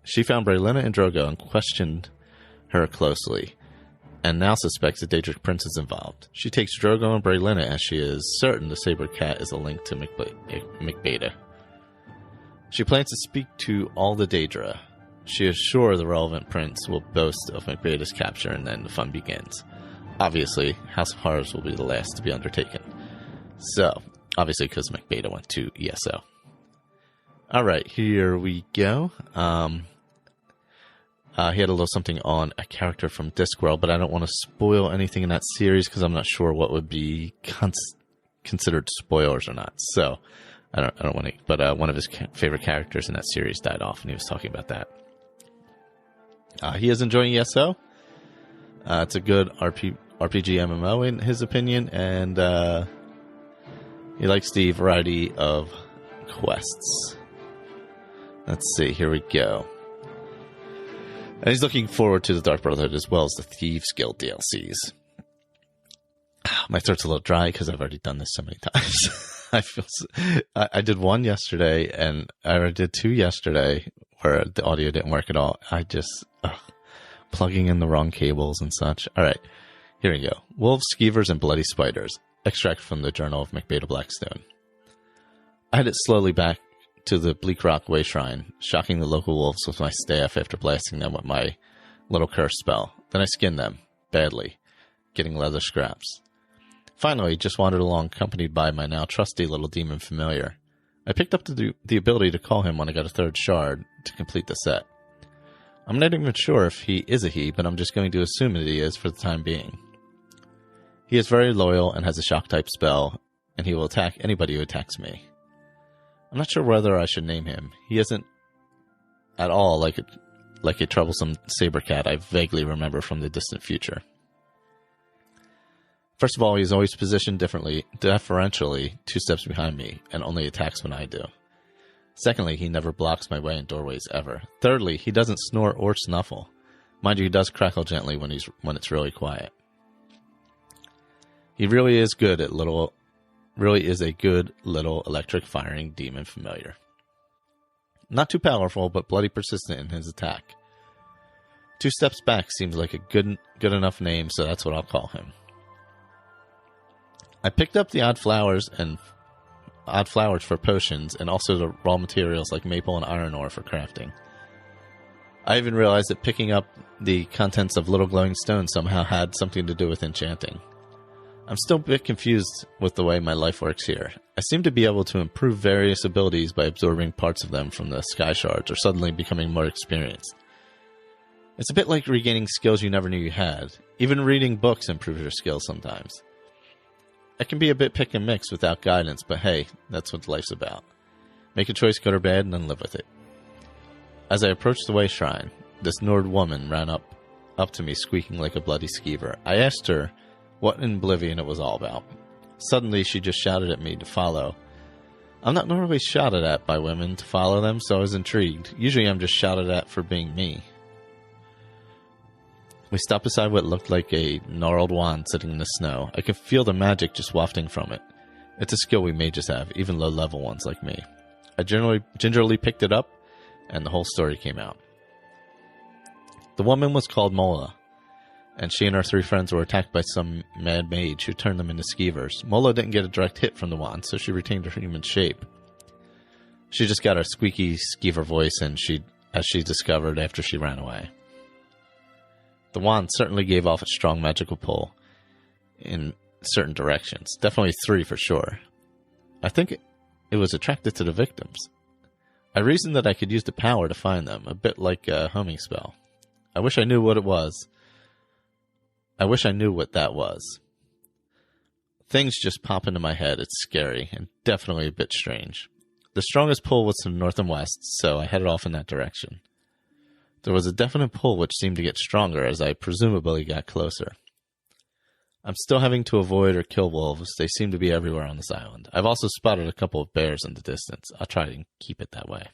[SPEAKER 1] She found Braylina and Drogo and questioned her closely, and now suspects the Daedric Prince is involved. She takes Drogo and Braylina as she is certain the Saber Cat is a link to McBeta. She plans to speak to all the Daedra. She is sure the relevant prince will boast of McBeta's capture, and then the fun begins. Obviously, House of Horrors will be the last to be undertaken. So, obviously because McBeta went to ESO. Alright, here we go. He had a little something on a character from Discworld, but I don't want to spoil anything in that series because I'm not sure what would be considered spoilers or not. So I don't want to. But one of his favorite characters in that series died off, and he was talking about that. He is enjoying ESO. It's a good RPG MMO in his opinion, and he likes the variety of quests. Let's see. Here we go. And he's looking forward to the Dark Brotherhood as well as the Thieves Guild DLCs. My throat's a little dry because I've already done this so many times. I did one yesterday, and I did 2 yesterday where the audio didn't work at all. I just plugging in the wrong cables and such. All right, here we go. Wolves, Skeevers, and Bloody Spiders. Extract from the Journal of McBeta Blackstone. I headed slowly back to the Bleak Rock Way Shrine, shocking the local wolves with my staff after blasting them with my little curse spell. Then I skinned them, badly, getting leather scraps. Finally, just wandered along, accompanied by my now trusty little demon familiar. I picked up the ability to call him when I got a 3rd shard to complete the set. I'm not even sure if he is a he, but I'm just going to assume that he is for the time being. He is very loyal and has a shock-type spell, and he will attack anybody who attacks me. I'm not sure whether I should name him. He isn't at all like a troublesome saber cat I vaguely remember from the distant future. First of all, he's always positioned deferentially 2 steps behind me, and only attacks when I do. Secondly, he never blocks my way in doorways ever. Thirdly, he doesn't snore or snuffle. Mind you, he does crackle gently when it's really quiet. He really is a good little electric firing demon familiar. Not too powerful, but bloody persistent in his attack. 2 Steps Back seems like a good enough name, so that's what I'll call him. I picked up the odd flowers for potions, and also the raw materials like maple and iron ore for crafting. I even realized that picking up the contents of little glowing stones somehow had something to do with enchanting. I'm still a bit confused with the way my life works here. I seem to be able to improve various abilities by absorbing parts of them from the sky shards or suddenly becoming more experienced. It's a bit like regaining skills you never knew you had. Even reading books improves your skills sometimes. I can be a bit pick and mix without guidance, but hey, that's what life's about. Make a choice, good or bad, and then live with it. As I approached the way shrine, this Nord woman ran up to me squeaking like a bloody skeever. I asked her what in oblivion it was all about. Suddenly, she just shouted at me to follow. I'm not normally shouted at by women to follow them, so I was intrigued. Usually I'm just shouted at for being me. We stopped beside what looked like a gnarled wand sitting in the snow. I could feel the magic just wafting from it. It's a skill we mages have, even low-level ones like me. I gingerly picked it up, and the whole story came out. The woman was called Mola, and she and her 3 friends were attacked by some mad mage who turned them into skeevers. Mola didn't get a direct hit from the wand, so she retained her human shape. She just got her squeaky skeever voice, and as she discovered after she ran away. The wand certainly gave off a strong magical pull in certain directions. Definitely 3 for sure. I think it was attracted to the victims. I reasoned that I could use the power to find them, a bit like a homing spell. I wish I knew what it was. I wish I knew what that was. Things just pop into my head. It's scary and definitely a bit strange. The strongest pull was to the north and west, so I headed off in that direction. There was a definite pull which seemed to get stronger as I presumably got closer. I'm still having to avoid or kill wolves. They seem to be everywhere on this island. I've also spotted a couple of bears in the distance. I'll try to keep it that way.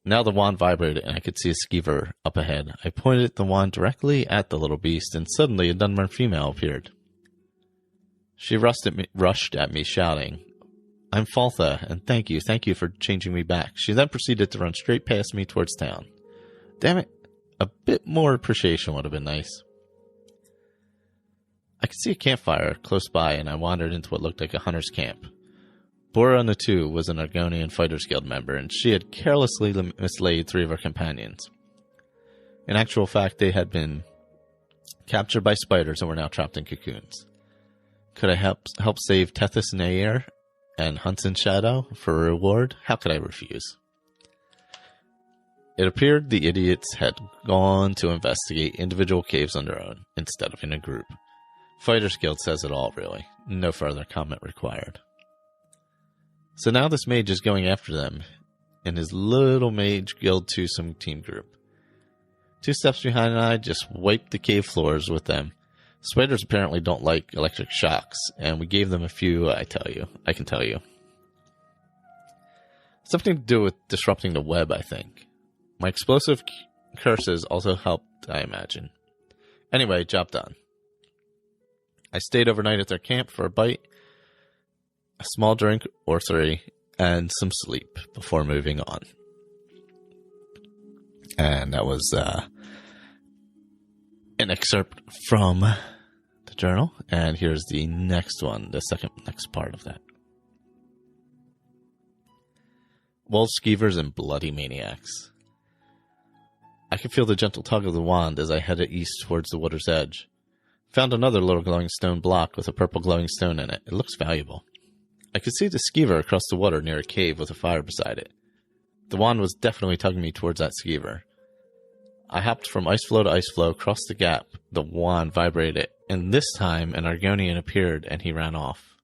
[SPEAKER 1] Now the wand vibrated and I could see a skeever up ahead. I pointed the wand directly at the little beast and suddenly a Dunmer female appeared. She rushed at me shouting, "I'm Faltha, and thank you for changing me back." She then proceeded to run straight past me towards town. Damn it, a bit more appreciation would have been nice. I could see a campfire close by, and I wandered into what looked like a hunter's camp. Bora Natu was an Argonian Fighters Guild member, and she had carelessly mislaid 3 of her companions. In actual fact, they had been captured by spiders and were now trapped in cocoons. Could I help save Tethys Nair and Hunson's Shadow for a reward? How could I refuse? It appeared the idiots had gone to investigate individual caves on their own, instead of in a group. Fighters Guild says it all, really. No further comment required. So now this mage is going after them in his little mage guild twosome team group. 2 steps behind and I just wiped the cave floors with them. Spiders apparently don't like electric shocks, and we gave them a few, I can tell you. Something to do with disrupting the web, I think. My explosive curses also helped, I imagine. Anyway, job done. I stayed overnight at their camp for a bite, a small drink or 3, and some sleep before moving on. And that was an excerpt from the journal. And here's the next one, the next part of that. Wolves, skeevers, and bloody maniacs. I could feel the gentle tug of the wand as I headed east towards the water's edge. Found another little glowing stone block with a purple glowing stone in it. It looks valuable. I could see the skeever across the water near a cave with a fire beside it. The wand was definitely tugging me towards that skeever. I hopped from ice floe to ice floe, crossed the gap. The wand vibrated, and this time an Argonian appeared and he ran off.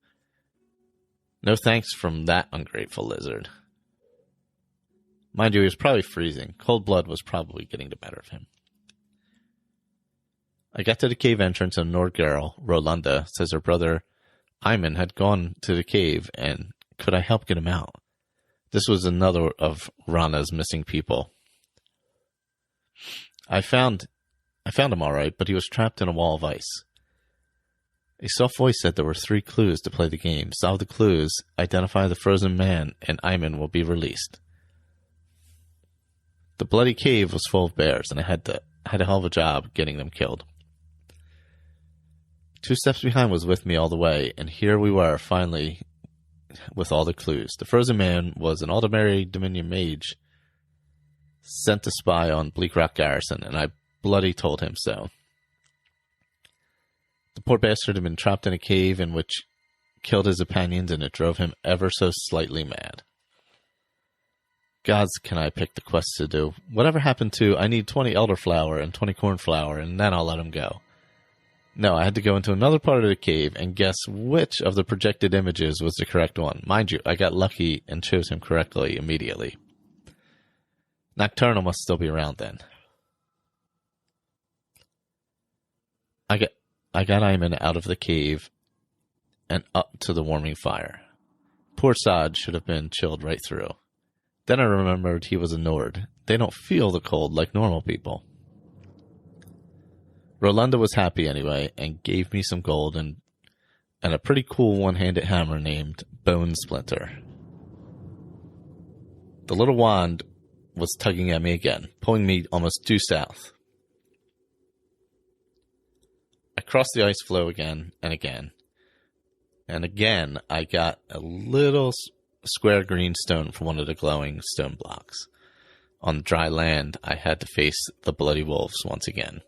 [SPEAKER 1] No thanks from that ungrateful lizard. Mind you, he was probably freezing. Cold blood was probably getting the better of him. I got to the cave entrance and Nord girl, Rolanda, says her brother Iman had gone to the cave and could I help get him out? This was another of Rana's missing people. I found him all right, but he was trapped in a wall of ice. A soft voice said there were 3 clues to play the game. Solve the clues, identify the frozen man, and Ayman will be released. The bloody cave was full of bears, and I had a hell of a job getting them killed. 2 Steps Behind was with me all the way, and here we were, finally, with all the clues. The frozen man was an ordinary Dominion mage sent to spy on Bleak Rock Garrison, and I bloody told him so. The poor bastard had been trapped in a cave in which killed his companions, and it drove him ever so slightly mad. Gods, can I pick the quest to do? Whatever happened to, I need 20 elderflower and 20 cornflower, and then I'll let him go. No, I had to go into another part of the cave and guess which of the projected images was the correct one. Mind you, I got lucky and chose him correctly immediately. Nocturnal must still be around then. I got Ayman out of the cave and up to the warming fire. Poor sod should have been chilled right through. Then I remembered he was a Nord. They don't feel the cold like normal people. Rolanda was happy anyway and gave me some gold and a pretty cool one-handed hammer named Bone Splinter. The little wand was tugging at me again, pulling me almost due south. I crossed the ice floe again and again. And again, I got a little square green stone from one of the glowing stone blocks. On dry land, I had to face the bloody wolves once again.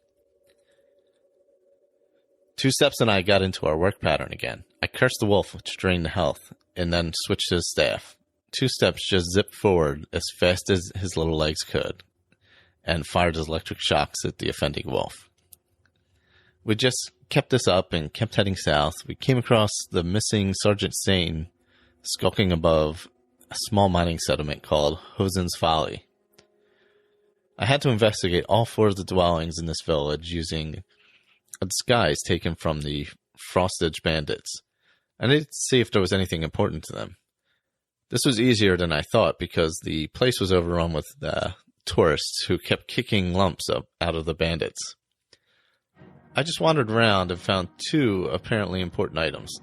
[SPEAKER 1] 2 Steps and I got into our work pattern again. I cursed the wolf, which drained the health, and then switched to his staff. 2 Steps just zipped forward as fast as his little legs could, and fired his electric shocks at the offending wolf. We just kept this up and kept heading south. We came across the missing Sergeant Sane skulking above a small mining settlement called Hosen's Folly. I had to investigate all 4 of the dwellings in this village using a disguise taken from the Frostage Bandits. I needed to see if there was anything important to them. This was easier than I thought because the place was overrun with tourists who kept kicking lumps up out of the bandits. I just wandered around and found 2 apparently important items.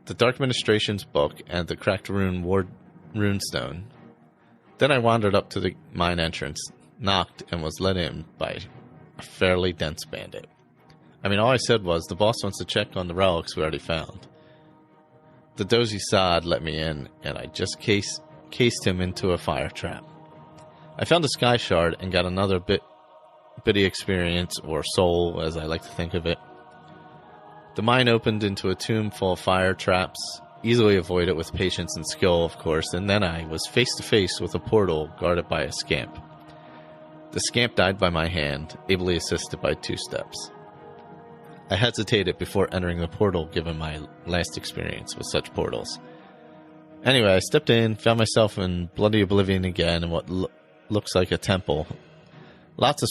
[SPEAKER 1] The Dark Administration's book and the cracked runestone. Then I wandered up to the mine entrance, knocked, and was let in by a fairly dense bandit. I mean, all I said was, the boss wants to check on the relics we already found. The dozy sod let me in, and I just cased him into a fire trap. I found a sky shard and got another bitty experience, or soul, as I like to think of it. The mine opened into a tomb full of fire traps, easily avoided with patience and skill, of course, and then I was face to face with a portal guarded by a scamp. The scamp died by my hand, ably assisted by 2 Steps. I hesitated before entering the portal, given my last experience with such portals. Anyway, I stepped in, found myself in bloody oblivion again in what looks like a temple. Lots of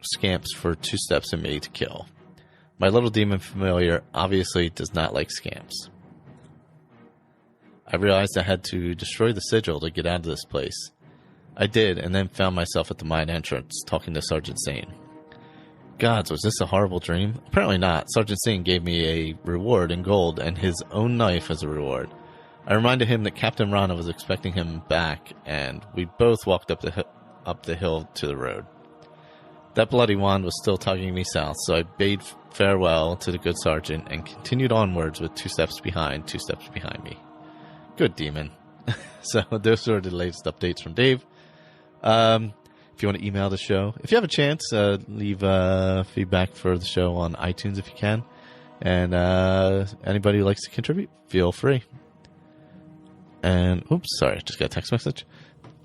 [SPEAKER 1] scamps for 2 Steps and me to kill. My little demon familiar obviously does not like scamps. I realized I had to destroy the sigil to get out of this place. I did, and then found myself at the mine entrance, talking to Sergeant Sane. Gods, was this a horrible dream? Apparently not. Sergeant Sane gave me a reward in gold and his own knife as a reward. I reminded him that Captain Rana was expecting him back, and we both walked up the hill to the road. That bloody wand was still tugging me south, so I bade farewell to the good sergeant and continued onwards with 2 steps behind, 2 steps behind me. Good demon. So those are the latest updates from Dave. If you want to email the show, if you have a chance, leave feedback for the show on iTunes if you can. And anybody who likes to contribute, feel free. And, oops, sorry, I just got a text message.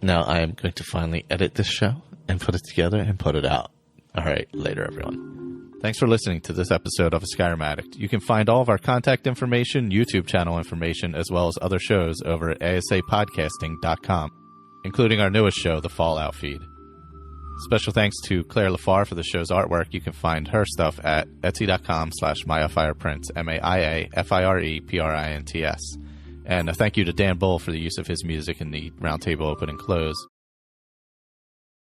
[SPEAKER 1] Now I am going to finally edit this show and put it together and put it out. All right, later, everyone. Thanks for listening to this episode of Skyrim Addict. You can find all of our contact information, YouTube channel information, as well as other shows over at asapodcasting.com, including our newest show, The Fallout Feed. Special thanks to Claire Lafar for the show's artwork. You can find her stuff at etsy.com/MayaFirePrints, MayaFirePrints. And a thank you to Dan Bull for the use of his music in the roundtable open and close.